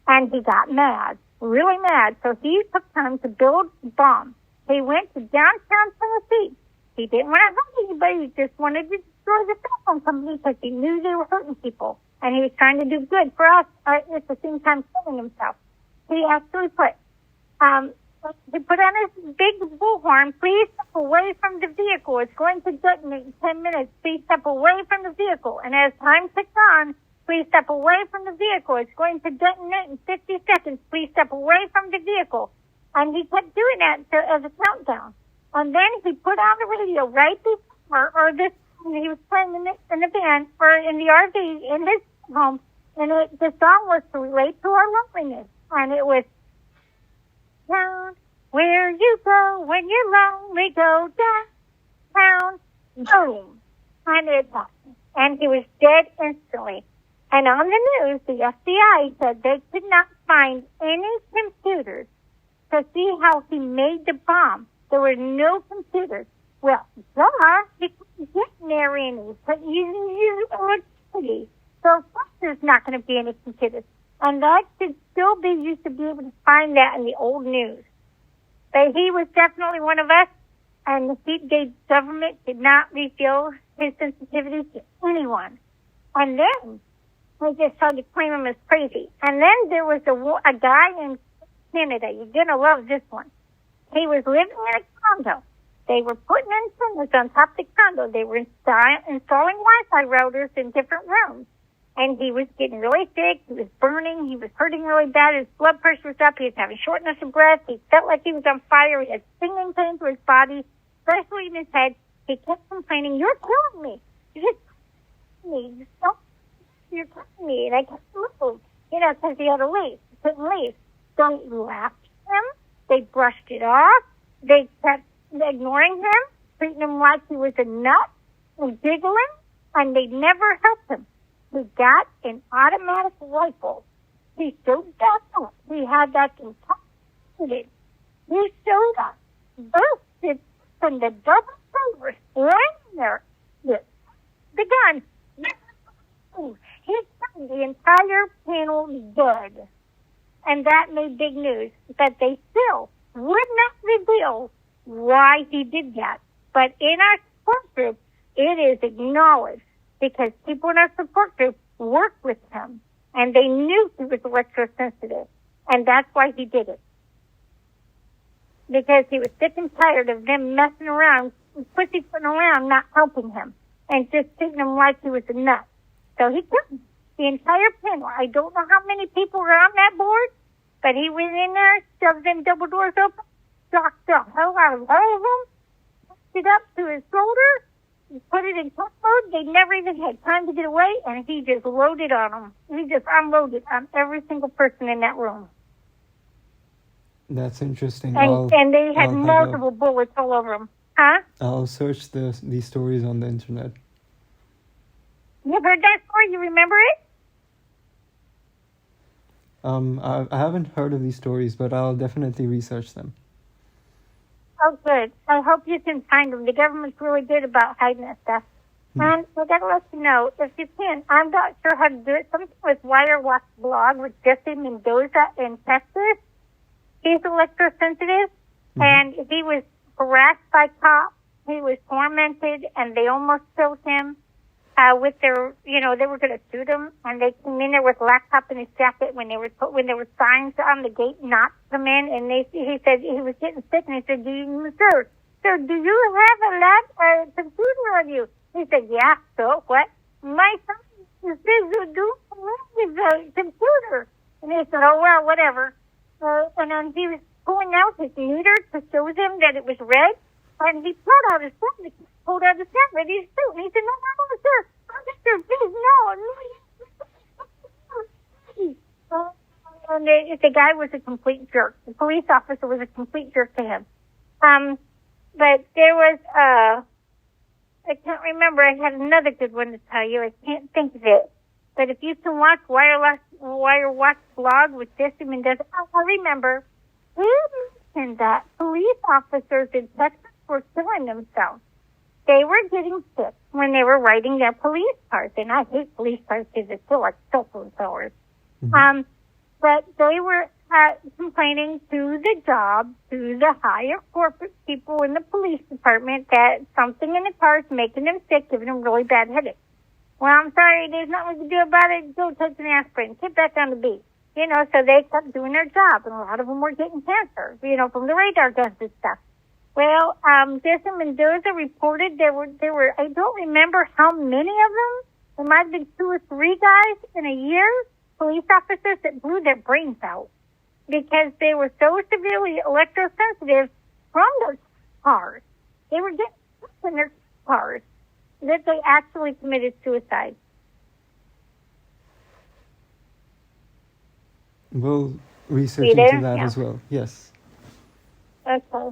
And he got mad, really mad. So he took time to build a bomb. He went to downtown Tennessee. He didn't want to hurt anybody. He just wanted to destroy the cell phone company because he knew they were hurting people. And he was trying to do good for us at the same time killing himself. He actually he put on his big bullhorn, please step away from the vehicle. It's going to detonate in 10 minutes. Please step away from the vehicle. And as time ticks on, please step away from the vehicle. It's going to detonate in 50 seconds. Please step away from the vehicle. And he kept doing that as a countdown. And then he put on the radio right before, he was playing in the van, or in the RV, in his home, and the song was to relate to our loneliness. And it was, down where you go when you're lonely, go down, boom. And he was dead instantly. And on the news, the FBI said they could not find any computers to see how he made the bomb. There were no computers. Well, he couldn't get near any. He couldn't use electricity. So, of course, there's not going to be any computers. And that should still be, you should be able to find that in the old news. But he was definitely one of us, and the government did not reveal his sensitivity to anyone. And then they just tried to claim him as crazy. And then there was a guy in Canada. You're going to love this one. He was living in a condo. They were putting antennas on top of the condo. They were installing Wi-Fi routers in different rooms. And he was getting really sick. He was burning. He was hurting really bad. His blood pressure was up. He was having shortness of breath. He felt like he was on fire. He had stinging pain to his body, especially in his head. He kept complaining, "You're killing me. You're just killing me. You're killing me." And I kept moving, because he had to leave. He couldn't leave. So they laughed at him. They brushed it off. They kept ignoring him, treating him like he was a nut and giggling, and they never helped him. He got an automatic rifle. He showed that up. He had that incapacitated. He showed up, bursted from the double fingers, right there, with the gun. He shot the entire panel dead. And that made big news. But they still would not reveal why he did that. But in our support group, it is acknowledged because people in our support group worked with him and they knew he was electrosensitive. And that's why he did it. Because he was sick and tired of them messing around, pussyfooting around, not helping him, and just treating him like he was a nut. So he took the entire panel. I don't know how many people were on that board, but he went in there, shoved them double doors open, shocked the hell out of all of them, pushed it up to his shoulder, put it in cook mode. They never even had time to get away, and he just loaded on them. He just unloaded on every single person in that room. That's interesting. And they had multiple bullets all over them. Huh? I'll search these stories on the internet. You've heard that story? You remember it? I haven't heard of these stories, but I'll definitely research them. Oh, good. I hope you can find them. The government's really good about hiding that stuff. And I got to let you know, if you can, I'm not sure how to do it. Something with Wirewatch blog with Jesse Mendoza in Texas. He's electrosensitive, and he was harassed by cops. He was tormented, and they almost killed him. With their, they were going to shoot him, and they came in there with a laptop in his jacket when there were signs on the gate not to come in, and he said he was getting sick, and he said, do you have a computer on you? He said, yeah, so what? My son says you do with a computer. And he said, oh, well, whatever. And then he was pulling out his meter to show them that it was red, and he pulled out his gun, ready to shoot. And he said, no, sir, please, no. And the guy was a complete jerk. The police officer was a complete jerk to him. But there was, I can't remember. I had another good one to tell you. I can't think of it. But if you can watch Wirewatch blog with Jesse Mendoza, I remember he mentioned that police officers in Texas were killing themselves. They were getting sick when they were riding their police cars, and I hate police cars because they feel like cell phone towers. But they were complaining to the higher corporate people in the police department that something in the car is making them sick, giving them really bad headaches. Well, I'm sorry, there's nothing we can do about it. Go take an aspirin. Get back on the beat. So they kept doing their job, and a lot of them were getting cancer, from the radar guns and stuff. Well, Jesse Mendoza reported there were, I don't remember how many of them. There might have been 2 or 3 guys in a year, police officers that blew their brains out because they were so severely electrosensitive from their cars. They were getting sick in their cars that they actually committed suicide. We'll research into that as well. Yes. Okay.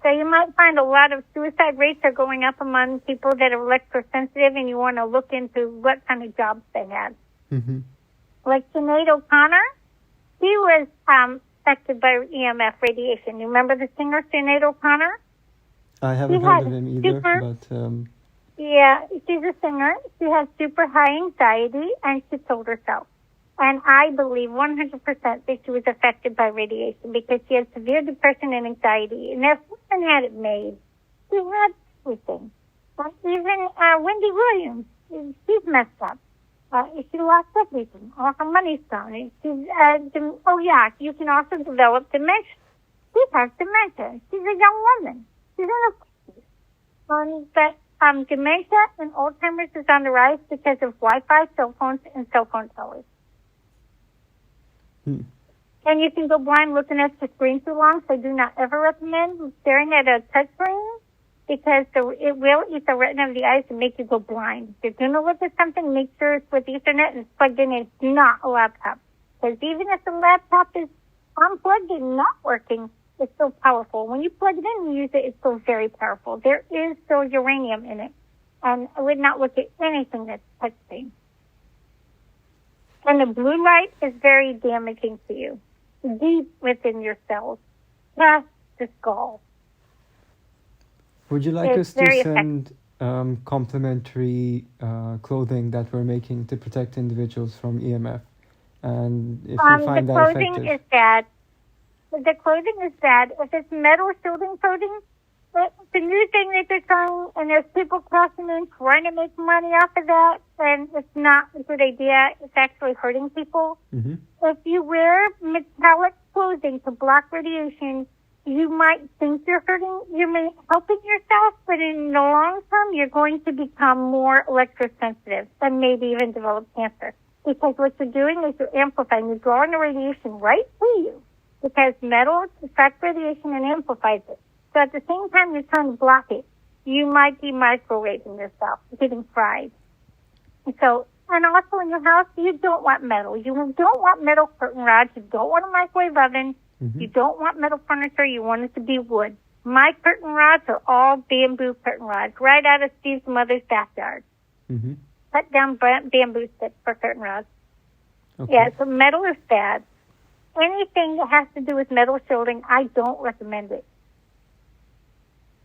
So you might find a lot of suicide rates are going up among people that are electrosensitive, and you want to look into what kind of jobs they had. Like Sinead O'Connor, she was affected by EMF radiation. You remember the singer Sinead O'Connor? I haven't heard of him either, yeah, she's a singer. She has super high anxiety, and she killed herself. And I believe 100% that she was affected by radiation because she had severe depression and anxiety. And that woman had it made. She had everything. Even Wendy Williams, she's messed up. She lost everything. All her money's gone. You can also develop dementia. She has dementia. She's a young woman. She's in her 40s. But dementia and Alzheimer's is on the rise because of Wi-Fi, cell phones, and cell phone towers. And you can go blind looking at the screen too long, so I do not ever recommend staring at a touch screen because it will eat the retina of the eyes and make you go blind. If you're going to look at something, make sure it's with Ethernet and it's plugged in. It's not a laptop. Because even if the laptop is unplugged and not working, it's still powerful. When you plug it in and use it, it's still very powerful. There is still uranium in it. And I would not look at anything that's touchscreen. And the blue light is very damaging to you, deep within your cells, past the skull. Would you like us to send complimentary clothing that we're making to protect individuals from EMF? And if you find that effective... The clothing is bad. The clothing is bad. If it's metal shielding clothing, it's a new thing that they're trying, and there's people crossing in trying to make money off of that, and it's not a good idea. It's actually hurting people. If you wear metallic clothing to block radiation, you might think you're helping yourself, but in the long term, you're going to become more electrosensitive and maybe even develop cancer. Because what you're doing is you're amplifying. You're drawing the radiation right to you because metal attracts radiation and amplifies it. So at the same time, you're trying to block it. you might be microwaving yourself, getting fried. So, and also in your house, you don't want metal. You don't want metal curtain rods. You don't want a microwave oven. Mm-hmm. You don't want metal furniture. You want it to be wood. My curtain rods are all bamboo curtain rods, right out of Steve's mother's backyard. Mm-hmm. Cut down bamboo sticks for curtain rods. Okay. Yeah, so metal is bad. Anything that has to do with metal shielding, I don't recommend it.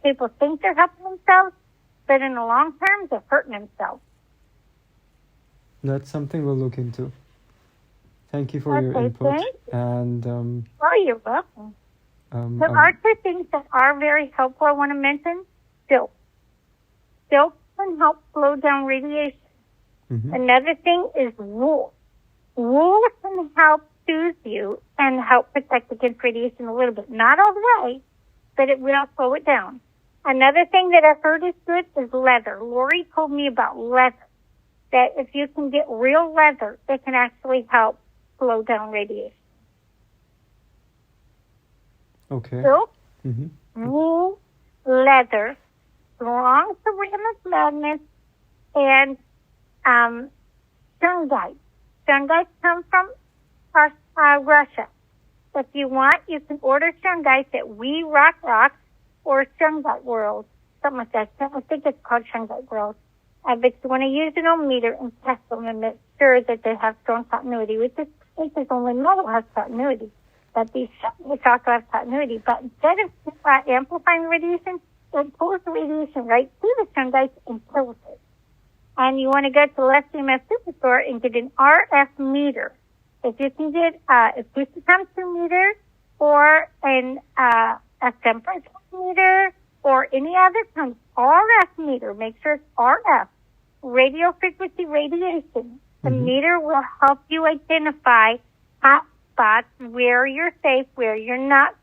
People think they're helping themselves, but in the long term, they're hurting themselves. That's something we'll look into. Thank you for your input. Thanks. And Oh, you're welcome. There are two things that are very helpful I want to mention. Silk. Silk can help slow down radiation. Mm-hmm. Another thing is wool. Wool can help soothe you and help protect against radiation a little bit. Not all the way, but it will slow it down. Another thing that I've heard is good is leather. Lori told me about leather, that if you can get real leather, it can actually help slow down radiation. Okay. Silk, Mm-hmm. wool, leather, strong ceramic magnets, and shungite. Shungite come from Russia. If you want, you can order shungite at We Rock Rocks or Shungite World, something like that. I think it's called Shungite World. But you want to use an ohmmeter and test them and make sure that they have strong continuity, which is only metal has continuity. But these shungite also have continuity. But instead of amplifying radiation, it pulls the radiation right through the shungite and kills it. And you want to go to the Left EMF Superstore and get an RF meter. If you can get a 50x2 meter or a temperature meter or any other kind of RF meter, make sure it's RF, radio frequency radiation. The meter will help you identify hot spots, where you're safe, where you're not.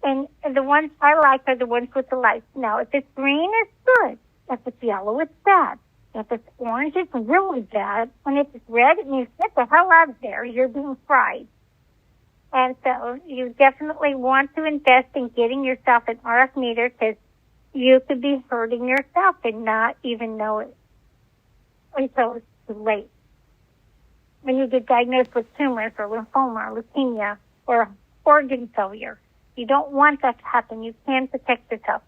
And the ones I like are the ones with the lights. Now, if it's green, it's good. If it's yellow, it's bad. If it's orange, it's really bad. And if it's red, it means get the hell out of there. You're being fried. And so you definitely want to invest in getting yourself an RF meter because you could be hurting yourself and not even know it until it's too late. When you get diagnosed with tumors or lymphoma or leukemia or organ failure, you don't want that to happen. You can protect yourself.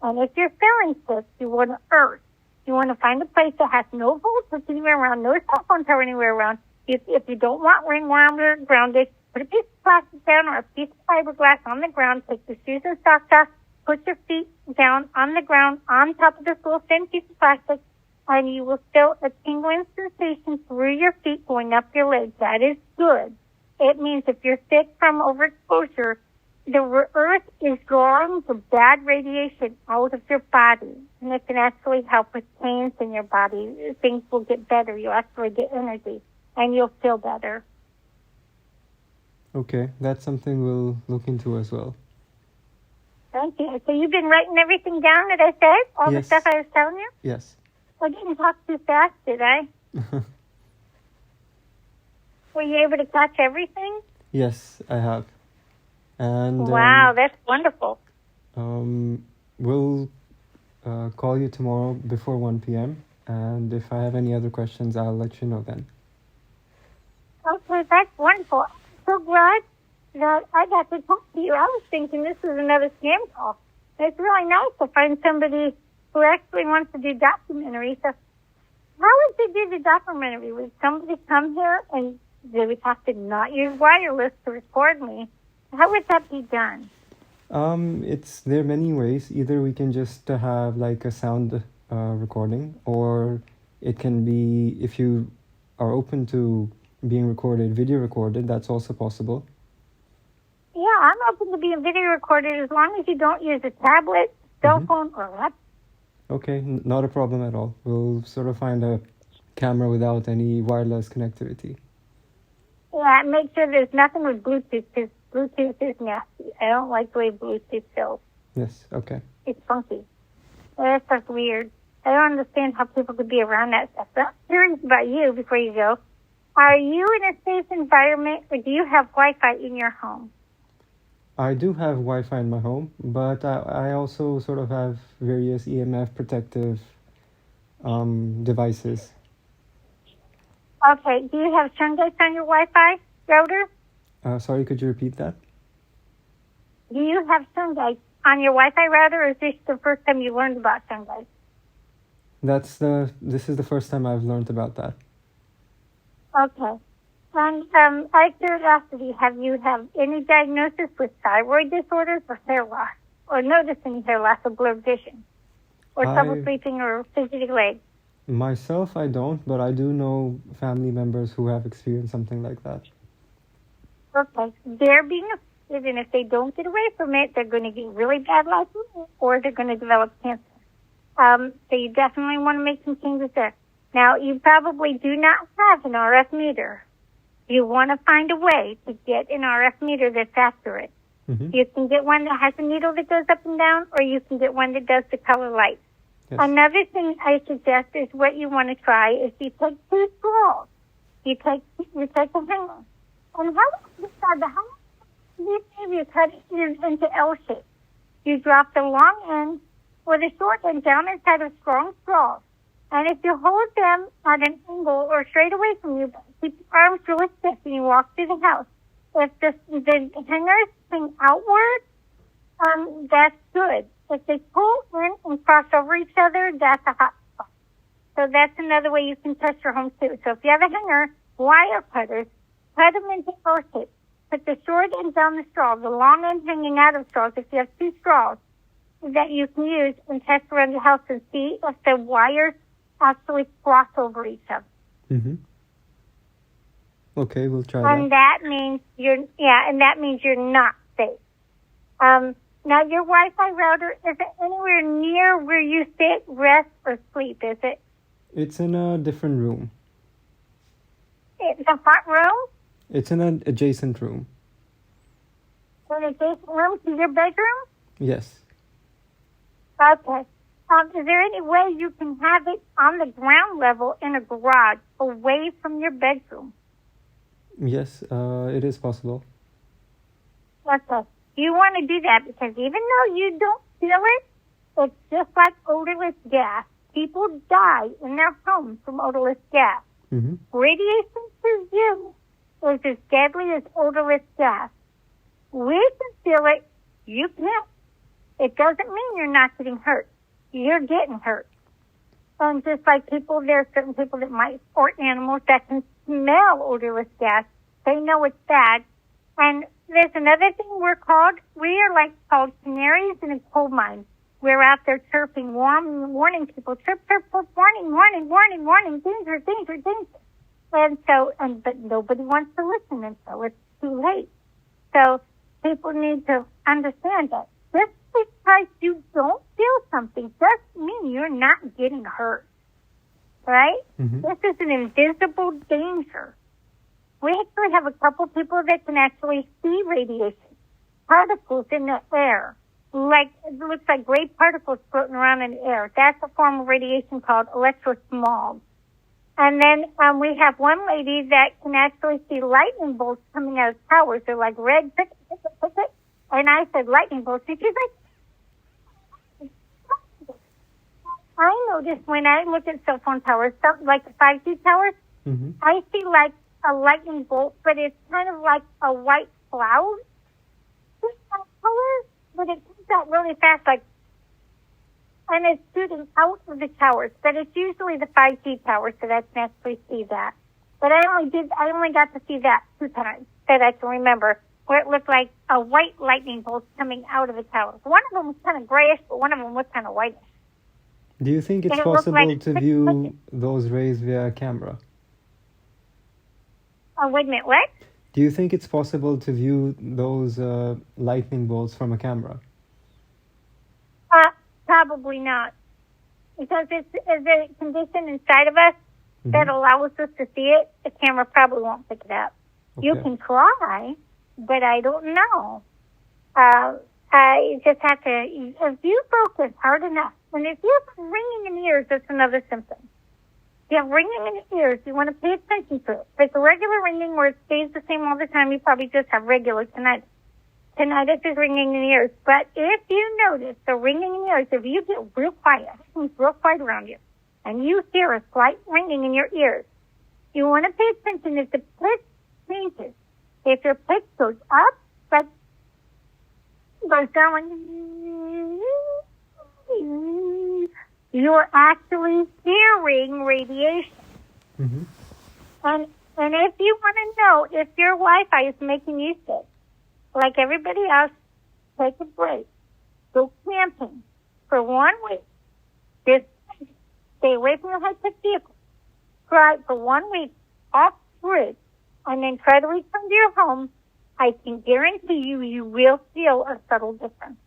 And if you're feeling sick, you want to earth. You want to find a place that has no voltage anywhere around, no cell phone tower anywhere around. If you don't want ring wire grounded, put a piece of plastic down or a piece of fiberglass on the ground. Take your shoes and socks off. Put your feet down on the ground on top of this little thin piece of plastic, and you will feel a tingling sensation through your feet going up your legs. That is good. It means if you're sick from overexposure, the earth is drawing the bad radiation out of your body, and it can actually help with pains in your body. Things will get better. You'll actually get energy, and you'll feel better. Okay, that's something we'll look into as well. Thank you. So you've been writing everything down that I said? All the stuff I was telling you? Yes. I didn't talk too fast, did I? Were you able to catch everything? Yes, I have. And wow, that's wonderful. We'll call you tomorrow before 1 p.m. And if I have any other questions, I'll let you know then. Okay, that's wonderful. I'm so glad that I got to talk to you. I was thinking this was another scam call. It's really nice to find somebody who actually wants to do documentary. So how would they do the documentary? Would somebody come here and they would have to not use wireless to record me? How would that be done? There are many ways. Either we can just have like a sound recording, or it can be, if you are open to being recorded, video recorded, that's also possible. Yeah, I'm open to being video recorded as long as you don't use a tablet, cell phone, or laptop. Okay, not a problem at all. We'll sort of find a camera without any wireless connectivity. Yeah, make sure there's nothing with Bluetooth, because Bluetooth is nasty. I don't like the way Bluetooth feels. Yes, okay. It's funky. That stuff's weird. I don't understand how people could be around that stuff. But I'm curious about you before you go. Are you in a safe environment, or do you have Wi-Fi in your home? I do have Wi-Fi in my home, but I also sort of have various EMF protective devices. Okay. Do you have sun gates on your Wi-Fi router? Sorry, could you repeat that? Do you have sun gates on your Wi-Fi router, or is this the first time you learned about sun gates? This is the first time I've learned about that. Okay. And out of curiosity, have you had any diagnosis with thyroid disorders or hair loss, or noticed any hair loss or blurred vision, or trouble sleeping or fidgety legs? Myself, I don't, but I do know family members who have experienced something like that. Okay. They're being affected, and if they don't get away from it, they're going to get really bad lighting, or they're going to develop cancer. So you definitely want to make some changes there. Now, you probably do not have an RF meter. You want to find a way to get an RF meter that's accurate. Mm-hmm. You can get one that has a needle that goes up and down, or you can get one that does the color light. Yes. Another thing I suggest is what you want to try is you take two straws. You take a hanger. And how you cut it into L shape. You drop the long end or the short end down inside of strong straws. And if you hold them at an angle or straight away from you, keep your arms really stiff and you walk through the house. If the hangers swing outward, that's good. If they pull in and cross over each other, that's a hot spot. So that's another way you can test your home too. So if you have a hanger, wire cutters, cut them into L shape. Put the short end down the straw, the long end hanging out of straws. If you have two straws that you can use and test around the house and see if the wires actually cross over each other. Mm-hmm. Okay, we'll try and that means you're not safe. Now your Wi-Fi router, is it anywhere near where you sit, rest, or sleep? Is it? It's in a different room. It's a hot room? It's in an adjacent room. An adjacent room to your bedroom? Yes. Okay. Is there any way you can have it on the ground level in a garage, away from your bedroom? Yes, it is possible. Okay. You want to do that because even though you don't feel it, it's just like odorless gas. People die in their homes from odorless gas. Mm-hmm. Radiation to you is as deadly as odorless gas. We can feel it. You can't. It doesn't mean you're not getting hurt. You're getting hurt. And just like people, there are certain people that might, or animals that can smell odorless gas. They know it's bad. And there's another thing we are called canaries in a coal mine. We're out there chirping, warning people, chirp, chirp, chirp, warning, warning, warning, warning, danger, danger, danger. But nobody wants to listen until it's too late. So people need to understand that just because you don't feel something doesn't mean you're not getting hurt. Right? Mm-hmm. This is an invisible danger. We actually have a couple people that can actually see radiation, particles in the air. It looks like gray particles floating around in the air. That's a form of radiation called electrosmog. And then we have one lady that can actually see lightning bolts coming out of towers. They're like red, pick it. And I said lightning bolts. And she's like, I noticed when I look at cell phone towers, like the 5G towers, mm-hmm. I see like a lightning bolt, but it's kind of like a white cloud. It's that color, but it comes out really fast, and it's shooting out of the towers. But it's usually the 5G towers that I can actually see that. But I only got to see that 2 times that I can remember, where it looked like a white lightning bolt coming out of the towers. One of them was kind of grayish, but one of them was kind of whitish. Do you think it's possible to view those rays via a camera? Wait a minute, what? Do you think it's possible to view those lightning bolts from a camera? Probably not. Because it's a condition inside of us mm-hmm. that allows us to see it. The camera probably won't pick it up. Okay. You can try, but I don't know. I just have to, if you focus hard enough, and if you have ringing in the ears, that's another symptom. If you have ringing in the ears, you want to pay attention to it. If it's a regular ringing where it stays the same all the time, you probably just have regular tinnitus. tinnitus is ringing in the ears. But if you notice the ringing in the ears, if you get real quiet, everything's real quiet around you, and you hear a slight ringing in your ears, you want to pay attention if the pitch changes. If your pitch goes up, but goes down, you're actually hearing radiation. Mm-hmm. And if you want to know if your Wi-Fi is making you sick, like everybody else, take a break. Go camping for 1 week. Just stay away from your high-tech vehicle. Drive for 1 week off-grid, and then try to return to your home. I can guarantee you, you will feel a subtle difference.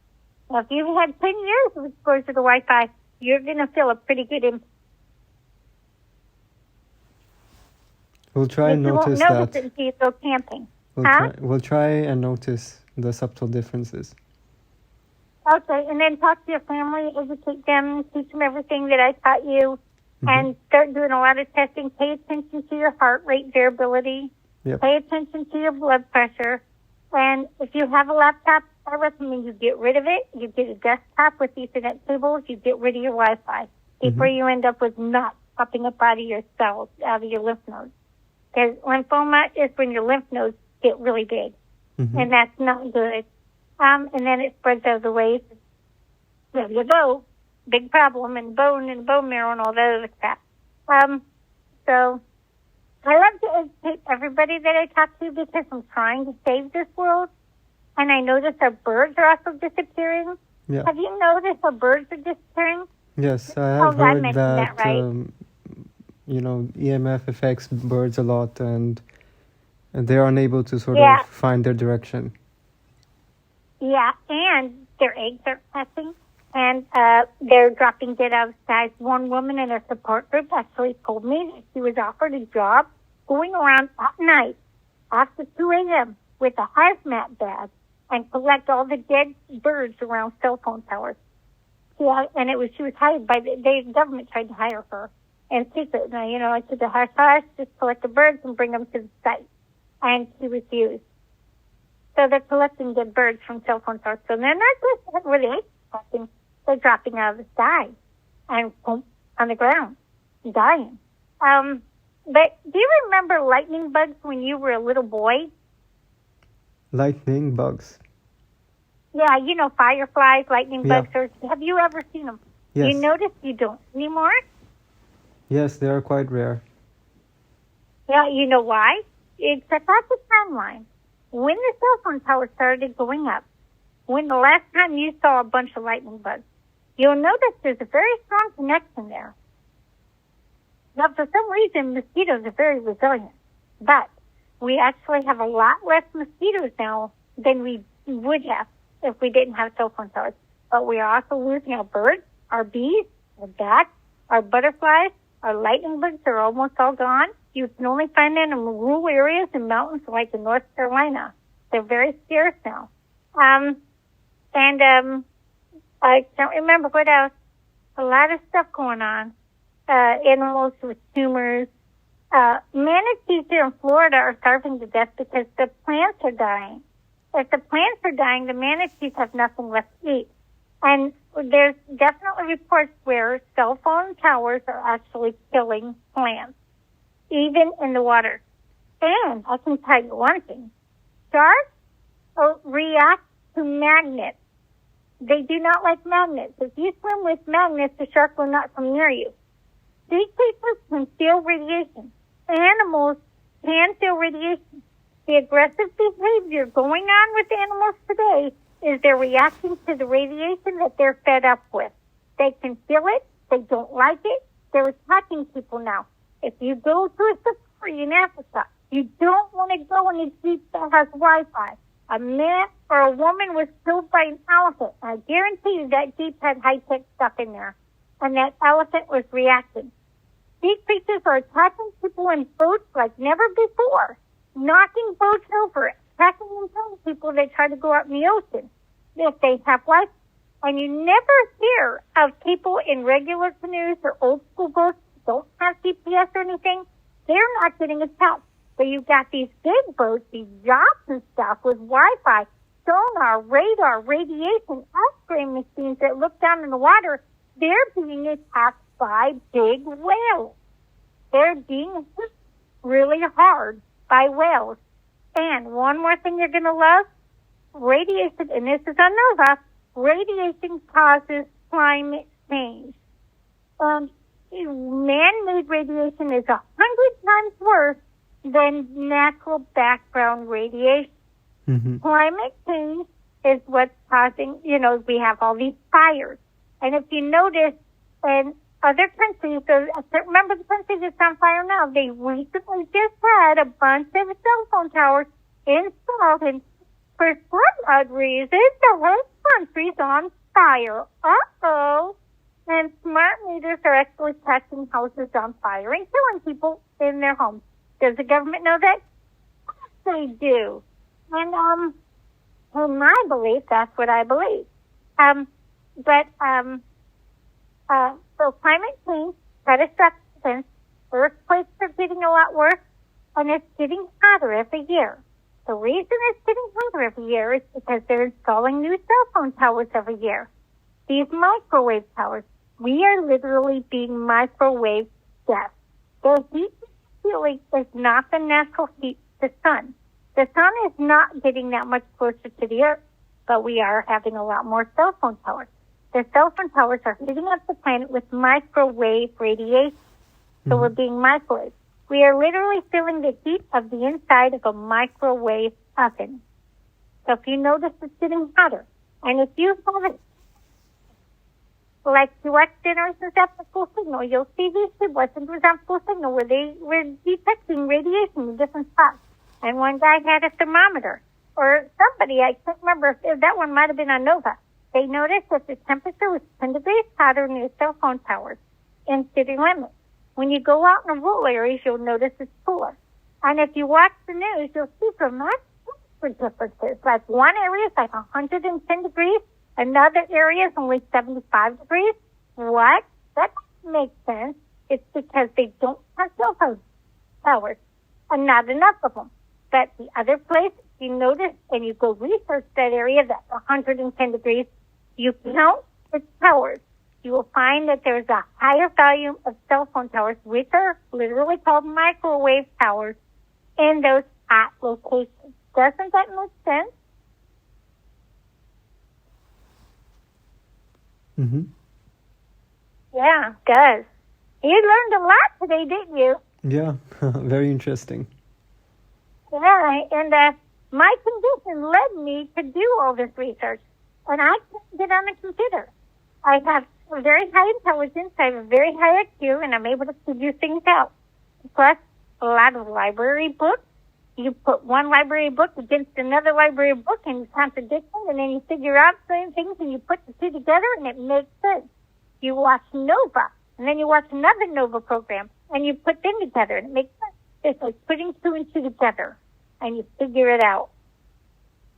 Now, if you've had 10 years of exposure to Wi-Fi, you're going to feel a pretty good impact. We'll try and notice you won't notice that. it until you go camping. We'll try and notice the subtle differences. Okay, and then talk to your family, educate them, teach them everything that I taught you, and start doing a lot of testing. Pay attention to your heart rate variability. Yep. Pay attention to your blood pressure. And if you have a laptop, I recommend you get rid of it. You get a desktop with Ethernet cables. You get rid of your Wi-Fi before you end up with knots popping up out of your cells, out of your lymph nodes. Because lymphoma is when your lymph nodes get really big, and that's not good. And then it spreads other ways. There you go. Big problem in bone and bone marrow and all that other crap. So I love to educate everybody that I talk to because I'm trying to save this world. And I notice our birds are also disappearing. Yeah. Have you noticed our birds are disappearing? Yes, I have heard that, right? EMF affects birds a lot, and they're unable to sort of find their direction. Yeah, and their eggs are hatching, and they're dropping dead out of the skies. One woman in her support group actually told me that she was offered a job going around at night after 2 a.m. with a hazmat badge and collect all the dead birds around cell phone towers. Yeah, and she was hired by the government tried to hire her in secret. Now, I said to hush, just collect the birds and bring them to the site. And she refused. So they're collecting dead birds from cell phone towers. So they're not just really collecting, they're dropping out of the sky and boom, on the ground, dying. But do you remember lightning bugs when you were a little boy? Lightning bugs? Yeah, fireflies, lightning bugs. Have you ever seen them? Yes. You notice you don't anymore? Yes, they are quite rare. Yeah, you know why? It's about the timeline. When the cell phone tower started going up, when the last time you saw a bunch of lightning bugs, you'll notice there's a very strong connection there. Now, for some reason, mosquitoes are very resilient. But we actually have a lot less mosquitoes now than we would have if we didn't have cell phone towers. But we are also losing our birds, our bees, our bats, our butterflies, our lightning bugs are almost all gone. You can only find them in rural areas and mountains like in North Carolina. They're very scarce now. I can't remember what else. A lot of stuff going on. Animals with tumors. Manatees here in Florida are starving to death because the plants are dying. If the plants are dying, the manatees have nothing left to eat. And there's definitely reports where cell phone towers are actually killing plants, even in the water. And I can tell you one thing. Sharks react to magnets. They do not like magnets. If you swim with magnets, the shark will not come near you. Sea creatures can feel radiation. Animals can feel radiation. The aggressive behavior going on with animals today is they're reacting to the radiation that they're fed up with. They can feel it. They don't like it. They're attacking people now. If you go to a safari in Africa, you don't want to go in a jeep that has Wi-Fi. A man or a woman was killed by an elephant. I guarantee you that jeep had high-tech stuff in there. And that elephant was reacting. These creatures are attacking people in boats like never before, knocking boats over, attacking and killing people that try to go out in the ocean if they have Wi-Fi. And you never hear of people in regular canoes or old school boats that don't have GPS or anything. They're not getting attacked. But you've got these big boats, these yachts and stuff with Wi-Fi, sonar, radar, radiation, X-ray machines that look down in the water, they're being attacked by big whales. They're being hit really hard by whales. And one more thing you're going to love, radiation, and this is on NOVA, radiation causes climate change. Man-made radiation is 100 times worse than natural background radiation. Mm-hmm. Climate change is what's causing, we have all these fires. And if you notice in other countries, so I can't remember the country that's on fire now, they recently just had a bunch of cell phone towers installed, and for some odd reason, the whole country's on fire. Uh-oh. And smart meters are actually catching houses on fire and killing people in their homes. Does the government know that? They do. And, in my belief, that's what I believe. So climate change, catastrophic events, earthquakes are getting a lot worse, and it's getting hotter every year. The reason it's getting hotter every year is because they're installing new cell phone towers every year. These microwave towers, we are literally being microwave death. The heat really is not the natural heat of the sun. The sun is not getting that much closer to the earth, but we are having a lot more cell phone towers. The cell phone towers are heating up the planet with microwave radiation. So we're being microwaved. We are literally feeling the heat of the inside of a microwave oven. So if you notice, it's getting hotter. And if you haven't, like you watch Generations at the full signal, you'll see these people, it was on full signal, where they were detecting radiation in different spots. And one guy had a thermometer. Or somebody, I can't remember, if that one might have been on NOVA. They noticed that the temperature was 10 degrees hotter near cell phone towers in city limits. When you go out in the rural areas, you'll notice it's cooler. And if you watch the news, you'll see dramatic temperature differences. Like one area is like 110 degrees, another area is only 75 degrees. What? That doesn't make sense. It's because they don't have cell phone towers, and not enough of them. But the other place, if you notice, and you go research that area that's 110 degrees, you count the towers. You will find that there's a higher volume of cell phone towers, which are literally called microwave towers, in those hot locations. Doesn't that make sense? Mm-hmm. Yeah, it does. You learned a lot today, didn't you? Yeah, very interesting. Yeah, and my condition led me to do all this research, and I couldn't get on the computer. I have a very high intelligence, I have a very high IQ, and I'm able to figure things out. Plus, a lot of library books. You put one library book against another library book, and you contradict them, and then you figure out certain things, and you put the two together, and it makes sense. You watch NOVA, and then you watch another NOVA program, and you put them together, and it makes sense. It's like putting two and two together, and you figure it out.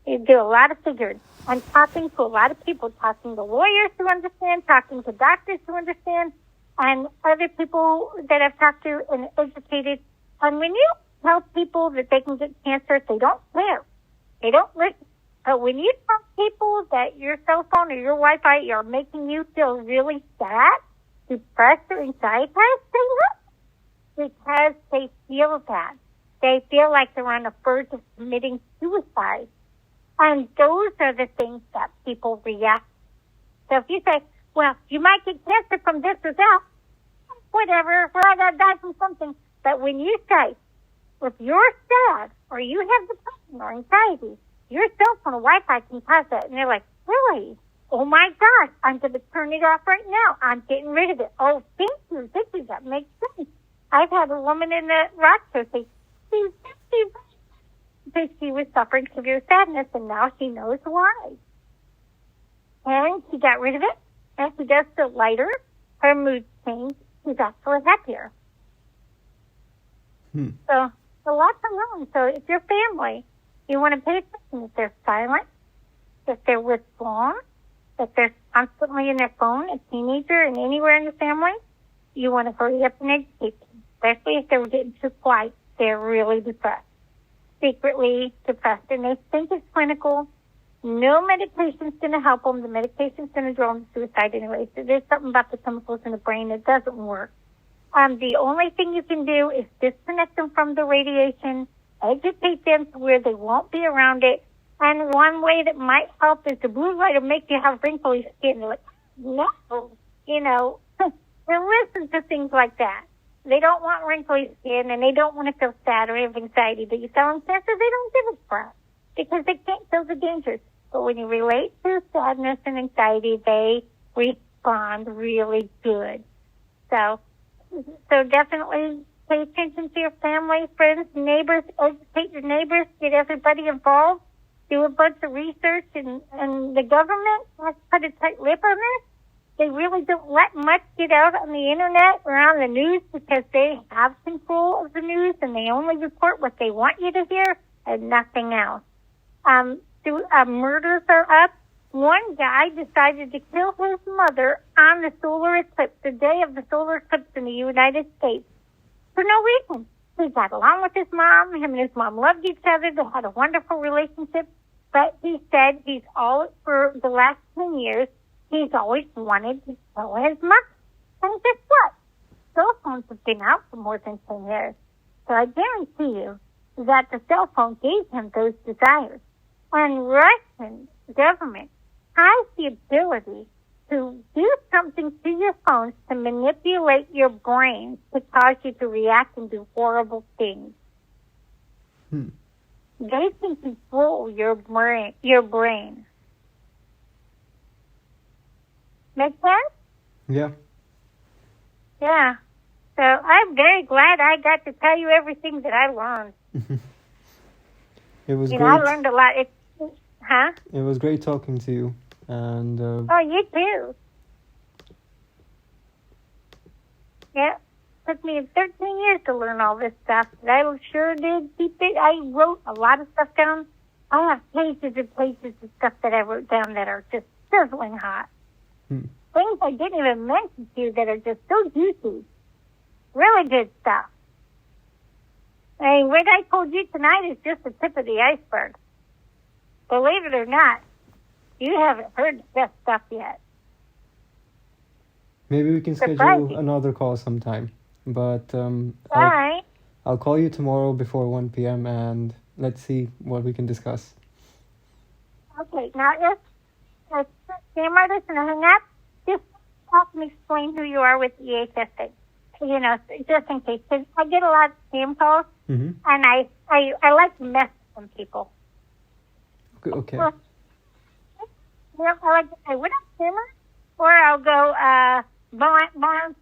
You do a lot of figuring. I'm talking to a lot of people, talking to lawyers who understand, talking to doctors who understand, and other people that I've talked to and educated. And when you tell people that they can get cancer, they don't care. They don't listen. But when you tell people that your cell phone or your Wi-Fi are making you feel really sad, depressed, or anxiety, they listen because they feel that. They feel like they're on the verge of committing suicide. And those are the things that people react. So if you say, well, you might get cancer from this or that, whatever, well, I gotta die from something. But when you say, if you're sad or you have depression or anxiety, your cell phone or Wi-Fi can cause that. And they're like, really? Oh my gosh, I'm going to turn it off right now. I'm getting rid of it. Oh, thank you. That makes sense. I've had a woman in the Rochester say, she was suffering severe sadness, and now she knows why. And she got rid of it, and she does feel lighter. Her mood changed. She's actually happier. So, a lot to learn. So, if your family, you want to pay attention. If they're silent, if they're withdrawn, if they're constantly in their phone, a teenager, and anywhere in the family, you want to hurry up and educate them. Especially if they're getting too quiet. They're really depressed. Secretly depressed, and they think it's clinical, No medication's going to help them. The medication's going to draw them to suicide anyway. So there's something about the chemicals in the brain that doesn't work. The only thing you can do is disconnect them from the radiation, educate them to where they won't be around it. And one way that might help is the blue light will make you have wrinkly skin. They're like, no, they listen to things like that. They don't want wrinkly skin, and they don't want to feel sad or have anxiety. But you tell them cancer, they don't give a crap because they can't feel the dangers. But when you relate to sadness and anxiety, they respond really good. So definitely pay attention to your family, friends, neighbors, educate your neighbors, get everybody involved, do a bunch of research, and the government has put a tight lip on this. They really don't let much get out on the internet or on the news because they have control of the news and they only report what they want you to hear and nothing else. Murders are up. One guy decided to kill his mother on the solar eclipse, the day of the solar eclipse in the United States, for no reason. He got along with his mom. Him and his mom loved each other. They had a wonderful relationship. But he said for the last 10 years, he's always wanted to kill his mother. And guess what? Cell phones have been out for more than 10 years. So I guarantee you that the cell phone gave him those desires. And Russian government has the ability to do something to your phones to manipulate your brain to cause you to react and do horrible things. They can control your brain. Make sense? Yeah. Yeah. So I'm very glad I got to tell you everything that I learned. It was great. I learned a lot. Huh? It was great talking to you. And oh, you too. Yeah. Took me 13 years to learn all this stuff. But I sure did keep it. I wrote a lot of stuff down. I have pages and pages of stuff that I wrote down that are just sizzling hot. Things I didn't even mention to you that are just so juicy. Really good stuff. I mean, what I told you tonight is just the tip of the iceberg. Believe it or not, you haven't heard the best stuff yet. Maybe we can schedule another call sometime. But I'll call you tomorrow before 1 p.m. and let's see what we can discuss. Okay, now if Sam listen and hang up, just help me explain who you are with EHS thing. Just in case. Cause I get a lot of spam calls, and I like to mess with some people. Okay. Well, I like to say, what up, Simmer? Or I'll go, bounce,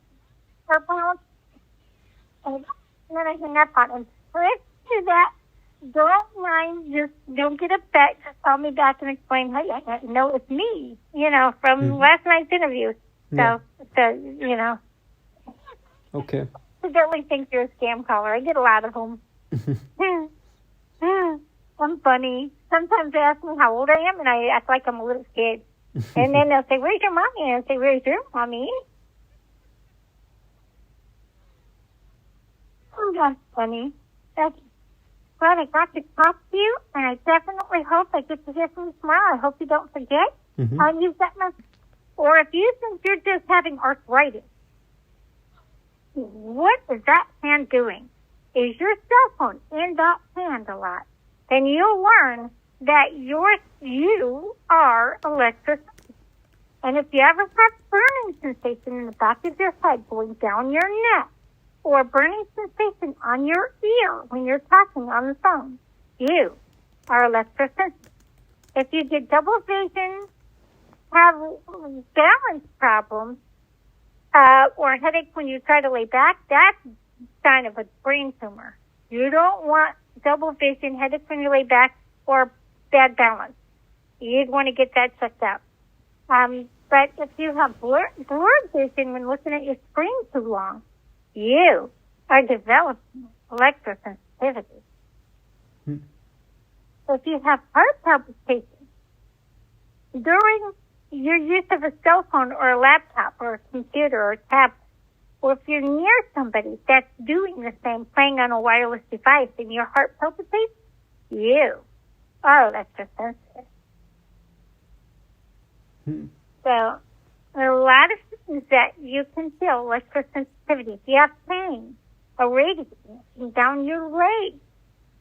or bounce, and then I hang up on him. Let's do that. Don't mind, just don't get upset. Just call me back and explain how you know it's me, from last night's interview. So, Okay. I definitely think you're a scam caller. I get a lot of them. I'm funny. Sometimes they ask me how old I am, and I act like I'm a little kid. And then they'll say, where's your mommy? And I'll say, where's your mommy? Oh, that's funny. That's glad I got to talk to you, and I definitely hope I get to hear from you tomorrow. I hope you don't forget. Use that message. Or if you think you're just having arthritis, what is that hand doing? Is your cell phone in that hand a lot? Then you'll learn that you are electrosensitive. And if you ever have burning sensation in the back of your head going down your neck, or burning sensation on your ear when you're talking on the phone, you are electrosensitive. If you get double vision, have balance problems, or headache when you try to lay back, that's a sign of a brain tumor. You don't want double vision, headache when you lay back, or bad balance. You'd want to get that checked out. But if you have blurred vision when looking at your screen too long, you are developing electrosensitivity. If you have heart palpitations during your use of a cell phone or a laptop or a computer or a tablet, or if you're near somebody that's doing the same, playing on a wireless device, and your heart palpitates, you are electrosensitive. So there are a lot of things that you can feel electrosensitivity. If you have pain, a radiation down your leg,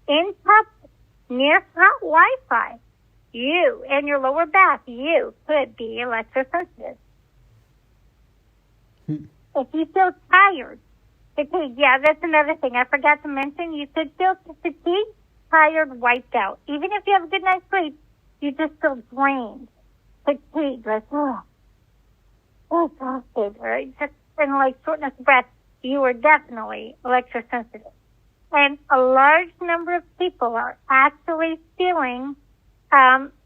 in public, near hot Wi-Fi, you and your lower back, you could be electrosensitive. If you feel tired, fatigue, yeah, that's another thing I forgot to mention. You could feel fatigued, tired, wiped out. Even if you have a good night's sleep, you just feel drained, fatigued, like, exhausted, right? Just and like shortness of breath. You are definitely electrosensitive. And a large number of people are actually feeling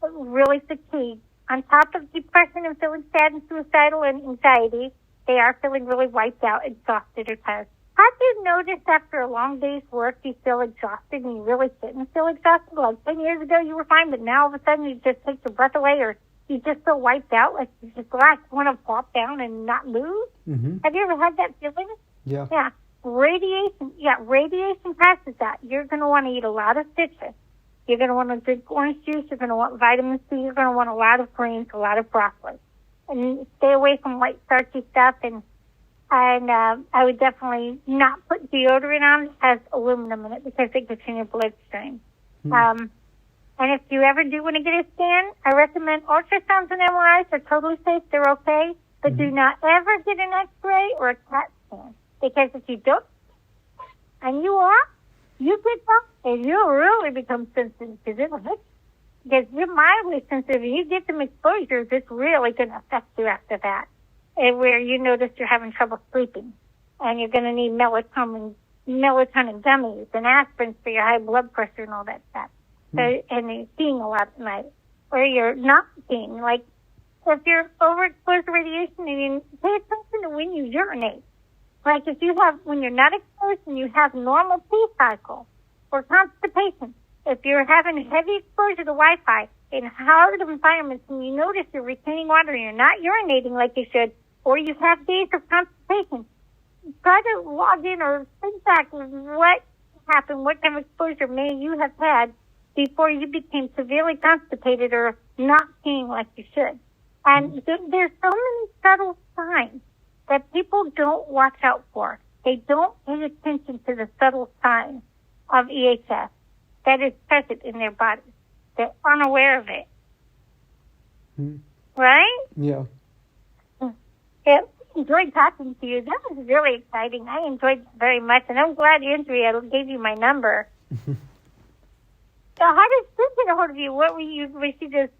really fatigued. On top of depression and feeling sad and suicidal and anxiety, they are feeling really wiped out, exhausted, or tired. Have you noticed after a long day's work you feel exhausted and you really shouldn't feel exhausted? Like 10 years ago you were fine, but now all of a sudden you just take your breath away or you just feel wiped out, like you just want to flop down and not move? Mm-hmm. Have you ever had that feeling? Yeah. Yeah. Radiation passes that. You're going to want to eat a lot of citrus. You're going to want to drink orange juice. You're going to want vitamin C. You're going to want a lot of greens, a lot of broccoli. And stay away from white starchy stuff. And I would definitely not put deodorant on. It has aluminum in it because it gets in your bloodstream. And if you ever do want to get a scan, I recommend ultrasounds and MRIs are totally safe. They're okay. But do not ever get an X-ray or a CAT scan. Because if you don't, and you get them, and you'll really become sensitive because it'll hit you. Because you're mildly sensitive, and you get some exposures, it's really going to affect you after that. And where you notice you're having trouble sleeping, and you're going to need melatonin gummies and aspirin for your high blood pressure and all that stuff. So, and you're seeing a lot at night, or you're not seeing. Like if you're overexposed to radiation, and you pay attention to when you urinate. Like if you have, when you're not exposed and you have normal pee cycle or constipation, if you're having heavy exposure to Wi-Fi in hard environments and you notice you're retaining water and you're not urinating like you should, or you have days of constipation, try to log in or think back what happened, what kind of exposure may you have had before you became severely constipated or not peeing like you should. And there's so many subtle signs that people don't watch out for. They don't pay attention to the subtle signs of EHS that is present in their bodies. They're unaware of it. Right? Yeah. I enjoyed talking to you. That was really exciting. I enjoyed it very much, and I'm glad Andrea gave you my number. So how did she get a hold of you? What were you? Was she just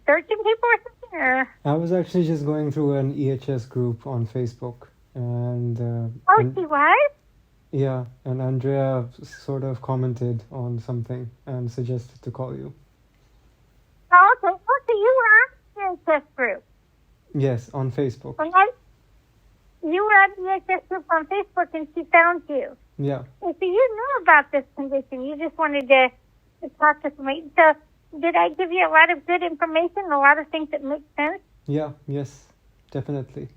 searching people or something? Or? I was actually just going through an EHS group on Facebook, and she was? Yeah, and Andrea sort of commented on something and suggested to call you. Oh, okay. Oh, so you were on the EHS group? Yes, on Facebook. And you were on the EHS group on Facebook, and she found you. Yeah. So you knew about this condition. You just wanted to talk to somebody. So did I give you a lot of good information, a lot of things that make sense? Yeah, yes, definitely.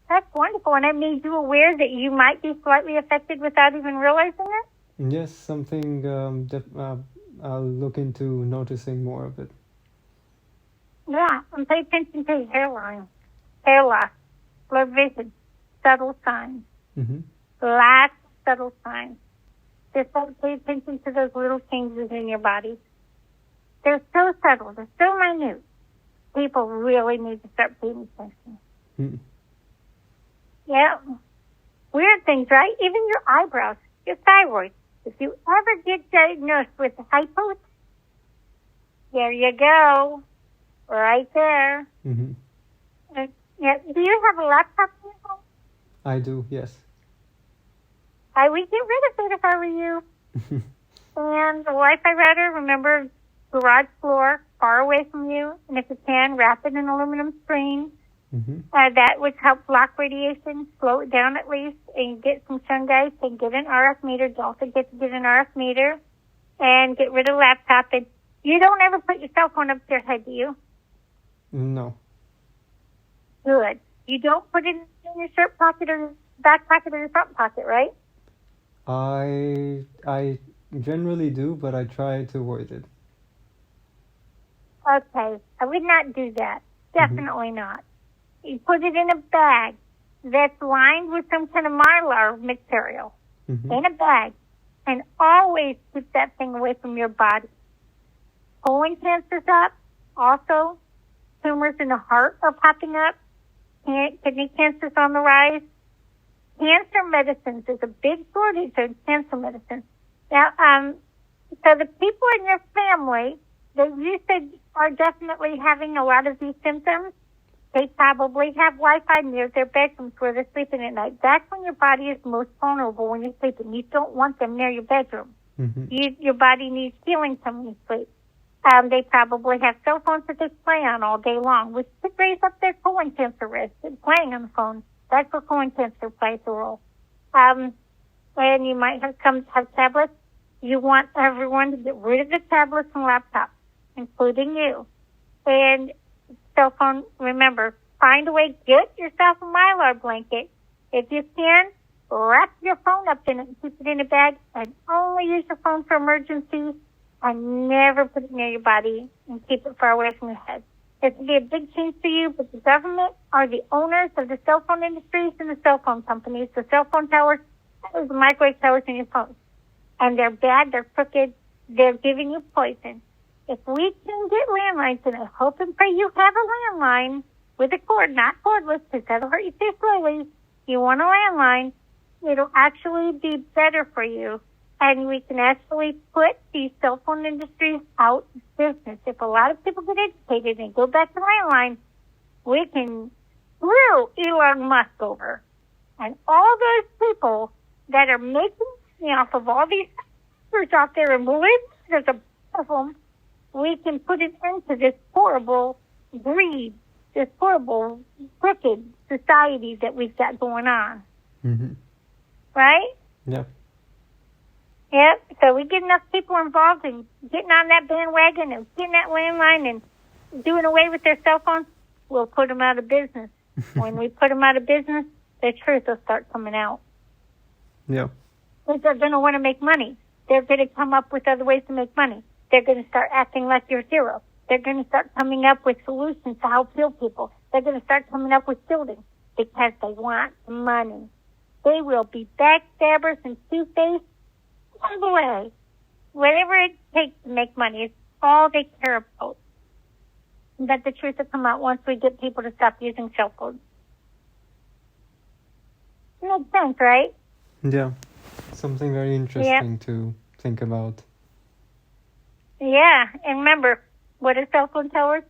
That's wonderful. And I made you aware that you might be slightly affected without even realizing it? Yes, something I'll look into noticing more of it. Yeah, and pay attention to your hairline, hair loss, blurred vision, subtle signs. Lots of subtle signs. Just pay attention to those little changes in your body. They're so subtle. They're so minute. People really need to start paying attention. Yeah. Weird things, right? Even your eyebrows, your thyroid. If you ever get diagnosed with hypos, there you go. Right there. Yeah. Do you have a laptop in your home? I do, yes. I would get rid of it if I were you. And the Wi-Fi router, remember, garage floor, far away from you. And if you can, wrap it in aluminum screen. That would help block radiation, slow it down at least, and get some sunlight and get an RF meter. Don't forget to get an RF meter and get rid of the laptop. And you don't ever put your cell phone up to your head, do you? No. Good. You don't put it in your shirt pocket or back pocket or your front pocket, right? I generally do, but I try to avoid it. Okay, I would not do that. Definitely not. You put it in a bag that's lined with some kind of mylar material. In a bag. And always keep that thing away from your body. Colon cancer's up. Also, tumors in the heart are popping up. Kidney cancer's on the rise. Cancer medicines, there's a big shortage of cancer medicines. Now, so the people in your family that you said are definitely having a lot of these symptoms, they probably have Wi-Fi near their bedrooms where they're sleeping at night. That's when your body is most vulnerable when you're sleeping. You don't want them near your bedroom. Your body needs healing when you sleep. They probably have cell phones that they play on all day long, which could raise up their colon cancer risk. Playing on the phone, that's where colon cancer plays a role. And you might have tablets. You want everyone to get rid of the tablets and laptops, including you. And cell phone, remember, find a way, get yourself a Mylar blanket. If you can, wrap your phone up in it and keep it in a bag, and only use your phone for emergencies, and never put it near your body, and keep it far away from your head. It can be a big change for you, but the government are the owners of the cell phone industries and the cell phone companies, the cell phone towers, the microwave towers in your phone. And they're bad, they're crooked, they're giving you poison. If we can get landlines, and I hope and pray you have a landline with a cord, not cordless, because that'll hurt you too slowly. You want a landline, it'll actually be better for you. And we can actually put these cell phone industries out of business. If a lot of people get educated and go back to landline, we can screw Elon Musk over. And all those people that are making money off of all these computers out there and millions of them, we can put an end to this horrible greed, this horrible crooked society that we've got going on. Right? Yeah. Yep. So we get enough people involved in getting on that bandwagon and getting that landline and doing away with their cell phones, we'll put them out of business. When we put them out of business, the truth will start coming out. Yeah. Because they're going to want to make money. They're going to come up with other ways to make money. They're going to start acting like you're hero. They're going to start coming up with solutions to help heal people. They're going to start coming up with buildings because they want the money. They will be backstabbers and two-faced all the way. Whatever it takes to make money is all they care about. But the truth will come out once we get people to stop using cell phones. Makes sense, right? Yeah. Something very interesting to think about. Yeah, and remember, what are cell phone towers?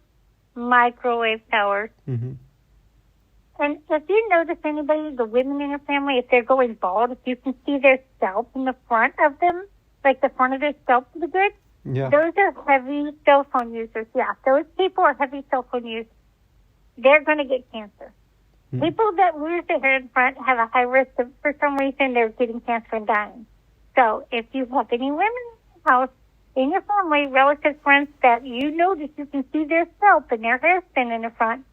Microwave towers. And if you notice anybody, the women in your family, if they're going bald, if you can see their scalp in the front of them, like the front of their scalp to the good, those are heavy cell phone users. Yeah, those people are heavy cell phone users. They're going to get cancer. People that lose their hair in front have a high risk of, for some reason, they're getting cancer and dying. So if you have any women in the house, in your family, relatives, friends that you notice you can see their scalp and their hair thin in the front,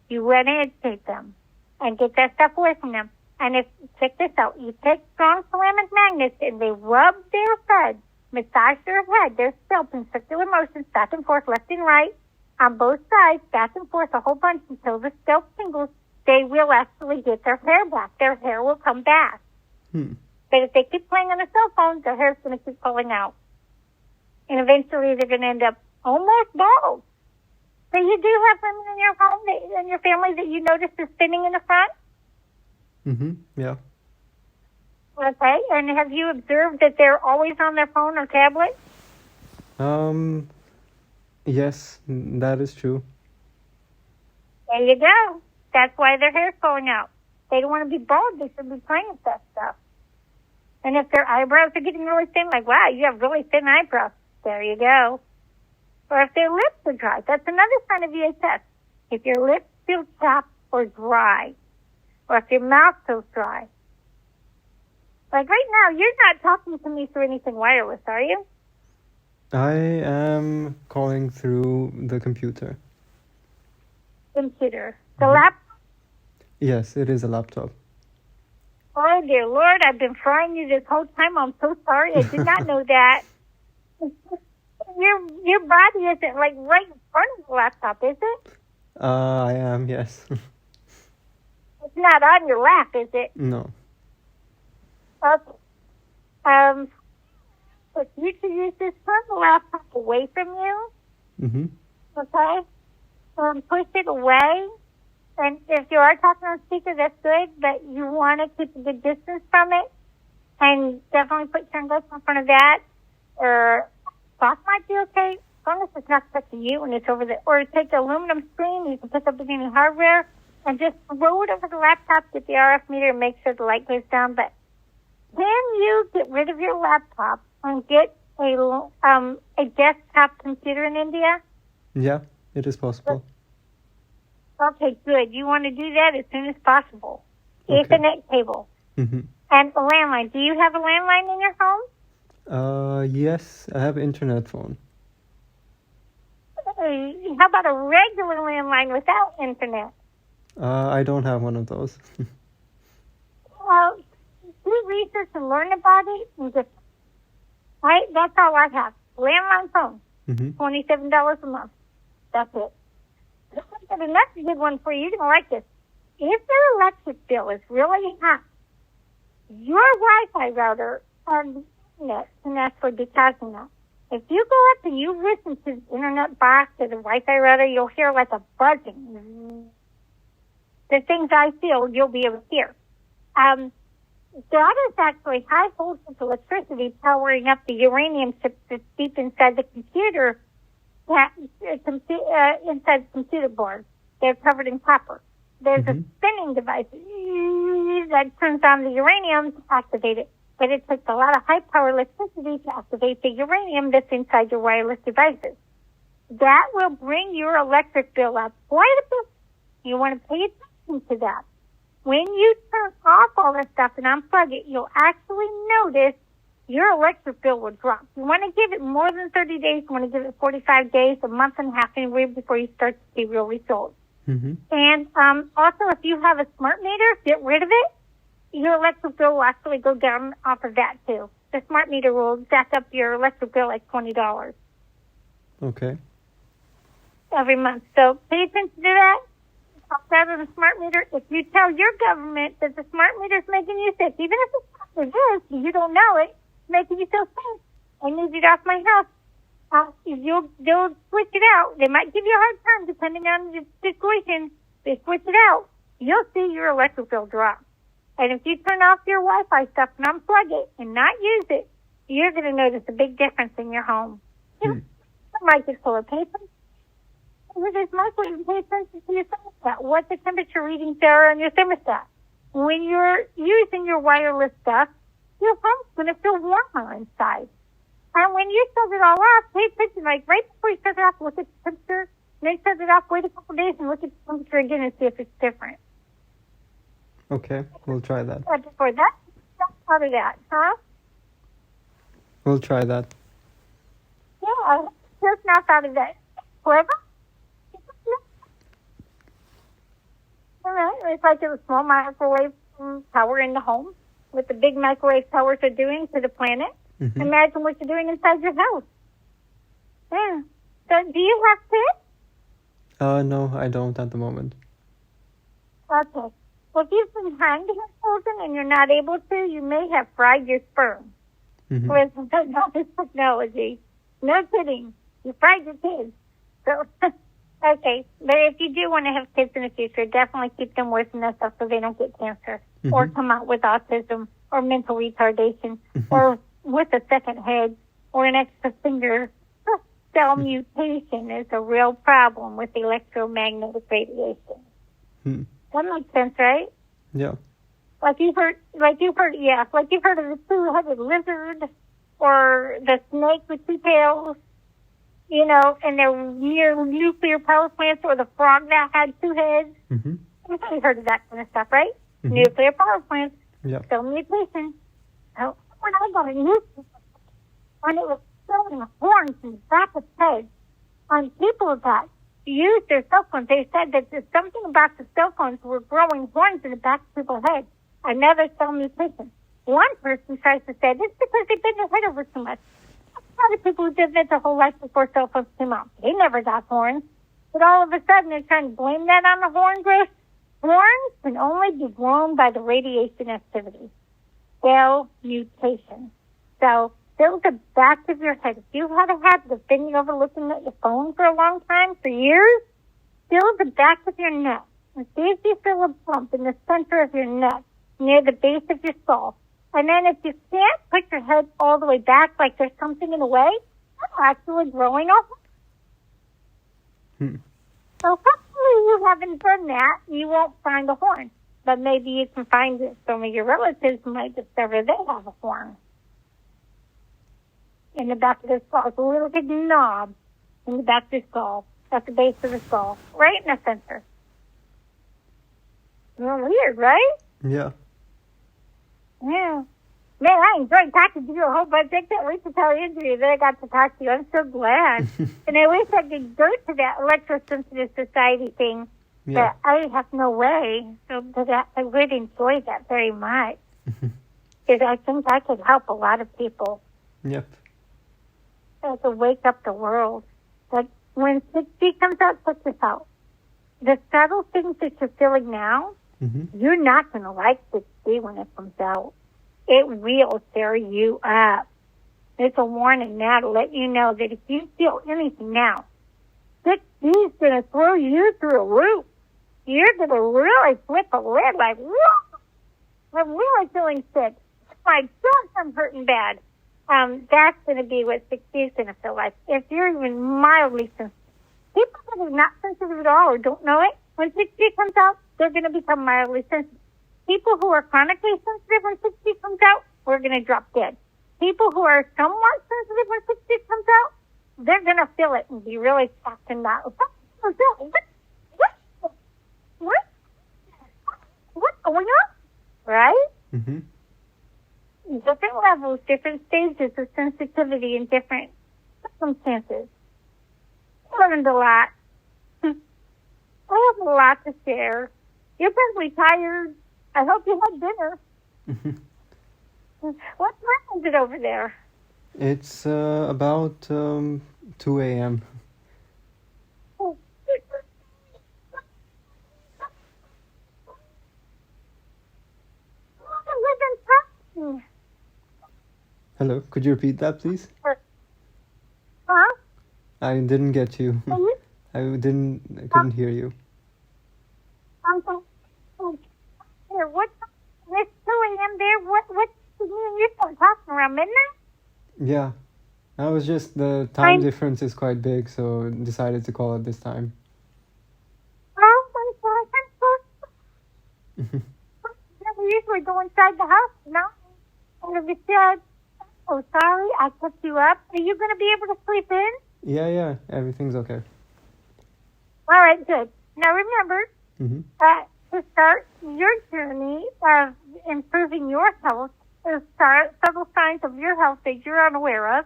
you want to educate them and get that stuff away from them. And if, check this out, you take strong ceramic magnets and they rub their head, massage their head, their scalp in circular motions, back and forth, left and right, on both sides, back and forth, a whole bunch until the scalp tingles, they will actually get their hair back. Their hair will come back. But if they keep playing on a cell phone, their hair's going to keep falling out. And eventually they're going to end up almost bald. So you do have women in your home, in your family, that you notice is thinning in the front? Yeah. Okay, and have you observed that they're always on their phone or tablet? Yes, that is true. There you go. That's why their hair's falling out. They don't want to be bald. They should be playing with that stuff. And if their eyebrows are getting really thin, like, wow, you have really thin eyebrows. There you go. Or if their lips are dry, that's another sign of EHS. If your lips feel chapped or dry, or if your mouth feels dry. Like right now, you're not talking to me through anything wireless, are you? I am calling through the computer. Computer. The laptop? Yes, it is a laptop. Oh, dear Lord, I've been frying you this whole time. I'm so sorry. I did not know that. Your body isn't like right in front of the laptop, is it? I am, yes. It's not on your lap, is it? No. Okay. If you could use this, turn the laptop away from you. Mm-hmm. Okay? Push it away. And if you are talking on speaker, that's good, but you want to keep a good distance from it. And definitely put sunglasses in front of that. Or cloth might be okay, as long as it's not touching you and it's over there. Or take the aluminum screen, you can pick up any hardware, and just throw it over the laptop, get the RF meter, and make sure the light goes down. But can you get rid of your laptop and get a desktop computer in India? Yeah, it is possible. Okay, good. You want to do that as soon as possible. Okay. Ethernet cable. Mm-hmm. And a landline. Do you have a landline in your home? Yes, I have an internet phone. How about a regular landline without internet? I don't have one of those. Well, do research and learn about it. And just, that's all I have. Landline phone. Mm-hmm. $27 a month. That's it. But another good one for you. You're going to like this. If your electric bill is really high, your Wi-Fi router on the internet can ask for decausing that. If you go up and you listen to the internet box or the Wi-Fi router, you'll hear like a buzzing. The things I feel, you'll be able to hear. That is actually high voltage electricity powering up the uranium chips that's deep inside the computer, inside the computer board. They're covered in copper. There's a spinning device that turns on the uranium to activate it. But it takes a lot of high power electricity to activate the uranium that's inside your wireless devices. That will bring your electric bill up quite a bit. You want to pay attention to that. When you turn off all this stuff and unplug it, you'll actually notice your electric bill will drop. You want to give it more than 30 days. You want to give it 45 days, a month and a half anyway before you start to see real results. Mm-hmm. And also, if you have a smart meter, get rid of it. Your electric bill will actually go down off of that, too. The smart meter will jack up your electric bill like $20. Okay. Every month. So pay attention to that. Outside of the smart meter, if you tell your government that the smart meter is making you sick, even if it's this, you don't know it, making you feel sick, I need it off my house. They'll switch it out. They might give you a hard time depending on the situation. They switch it out. You'll see your electric bill drop. And if you turn off your Wi-Fi stuff and unplug it and not use it, you're going to notice a big difference in your home. You might get full of paper. There's mostly pay attention to your thermostat, what the temperature readings are on your thermostat. When you're using your wireless stuff, your home's going to feel warmer inside. And when you shut it all off, pay attention, like right before you shut it off, look at the temperature, then shut it off, wait a couple days, and look at the temperature again and see if it's different. Okay, we'll try that. Before that, out of that, huh? We'll try that. Yeah, just not out of that. Clever? All right, it's like a small microwave power in the home, what the big microwave towers are doing to the planet. Mm-hmm. Imagine what you're doing inside your house. Yeah. So, do you have kids? No, I don't at the moment. Okay. Well, if you've been trying to have children and you're not able to, you may have fried your sperm with this technology. No kidding. You fried your kids. So, okay. But if you do want to have kids in the future, definitely keep them away from that stuff so they don't get cancer or come out with autism or mental retardation or with a second head or an extra finger. Cell mutation is a real problem with electromagnetic radiation. That makes sense, right? Yeah. Like you've heard of the two-headed lizard or the snake with two tails, and they're near nuclear power plants, or the frog that had two heads. Mm-hmm. You've probably heard of that kind of stuff, right? Mm-hmm. Nuclear power plants. Yeah. Cell mutation. So when I got a newspaper, when it was throwing horns in the back of heads on people that used their cell phones, they said that there's something about the cell phones were growing horns in the back of people's heads. Another cell mutation. One person tries to say, it's because they bend their head over too much. lot of people who did that their whole life before cell phones came out. They never got horns. But all of a sudden, they're trying to blame that on the horn growth. Horns can only be grown by the radiation activity. Cell mutation. So fill the back of your head. If you had a habit of bending over looking at your phone for a long time, for years, fill the back of your neck. And see if you feel a bump in the center of your neck, near the base of your skull. And then if you can't put your head all the way back, like there's something in the way, that's actually growing up. So hopefully you haven't done that. You won't find a horn. But maybe you can find that some of your relatives might discover they have a horn in the back of their skull. It's a little big knob in the back of the skull, at the base of the skull, right in the center. Weird, right? Yeah. Yeah. Man, I enjoyed talking to you a whole bunch. I can't wait to tell you that I got to talk to you. I'm so glad. And I wish I could go to that electrosensitive society thing, but I have no way. So that I would enjoy that very much. Because I think I could help a lot of people. Yep. To wake up the world. Like when 6G comes out, check this out. The subtle things that you're feeling now, you're not going to like 6G when it comes out. It will tear you up. It's a warning now to let you know that if you feel anything now, 6G is going to throw you through a roof. You're going to really flip a lid like, whoa, I'm really feeling sick. My gosh, I'm hurting bad. That's going to be what 6G is going to feel like. If you're even mildly sensitive. People that are not sensitive at all or don't know it, when 6G comes out, they're going to become mildly sensitive. People who are chronically sensitive when 6G comes out, we're going to drop dead. People who are somewhat sensitive when 6G comes out, they're going to feel it and be really shocked and not. What's going on? Right? Different levels, different stages of sensitivity in different circumstances. I learned a lot. I have a lot to share. You're probably tired. I hope you had dinner. What time is it over there? It's about 2 a.m. Hello, could you repeat that, please? Huh? I didn't get you. I couldn't hear you. What? It's 2 a.m. there. What? You start talking around midnight? Yeah, I was just the time difference is quite big, so decided to call it this time. Oh my gosh, I'm so. We usually go inside the house, no? And we said, "Oh, sorry, I kept you up. Are you going to be able to sleep in?" Yeah, everything's okay. All right, good. Now remember, to start your journey of improving your health, start subtle signs of your health that you're unaware of.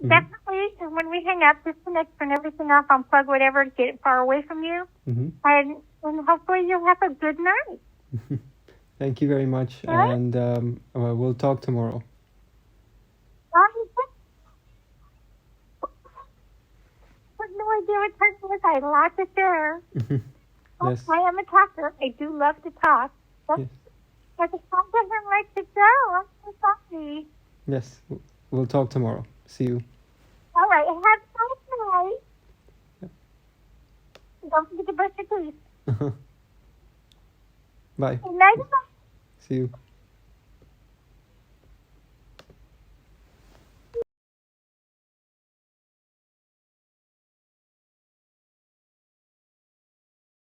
Definitely, when we hang up, disconnect, turn everything off, unplug whatever, get it far away from you, and hopefully you'll have a good night. Thank you very much, and we'll talk tomorrow. No idea what time it was. I had a lot to share. Yes. I am a talker. I do love to talk. But Yes. But the time doesn't like to go. I'm so sorry. Yes, we'll talk tomorrow. See you. All right. Have a nice night. Yeah. Don't forget to brush your teeth. Bye. Good night. See you.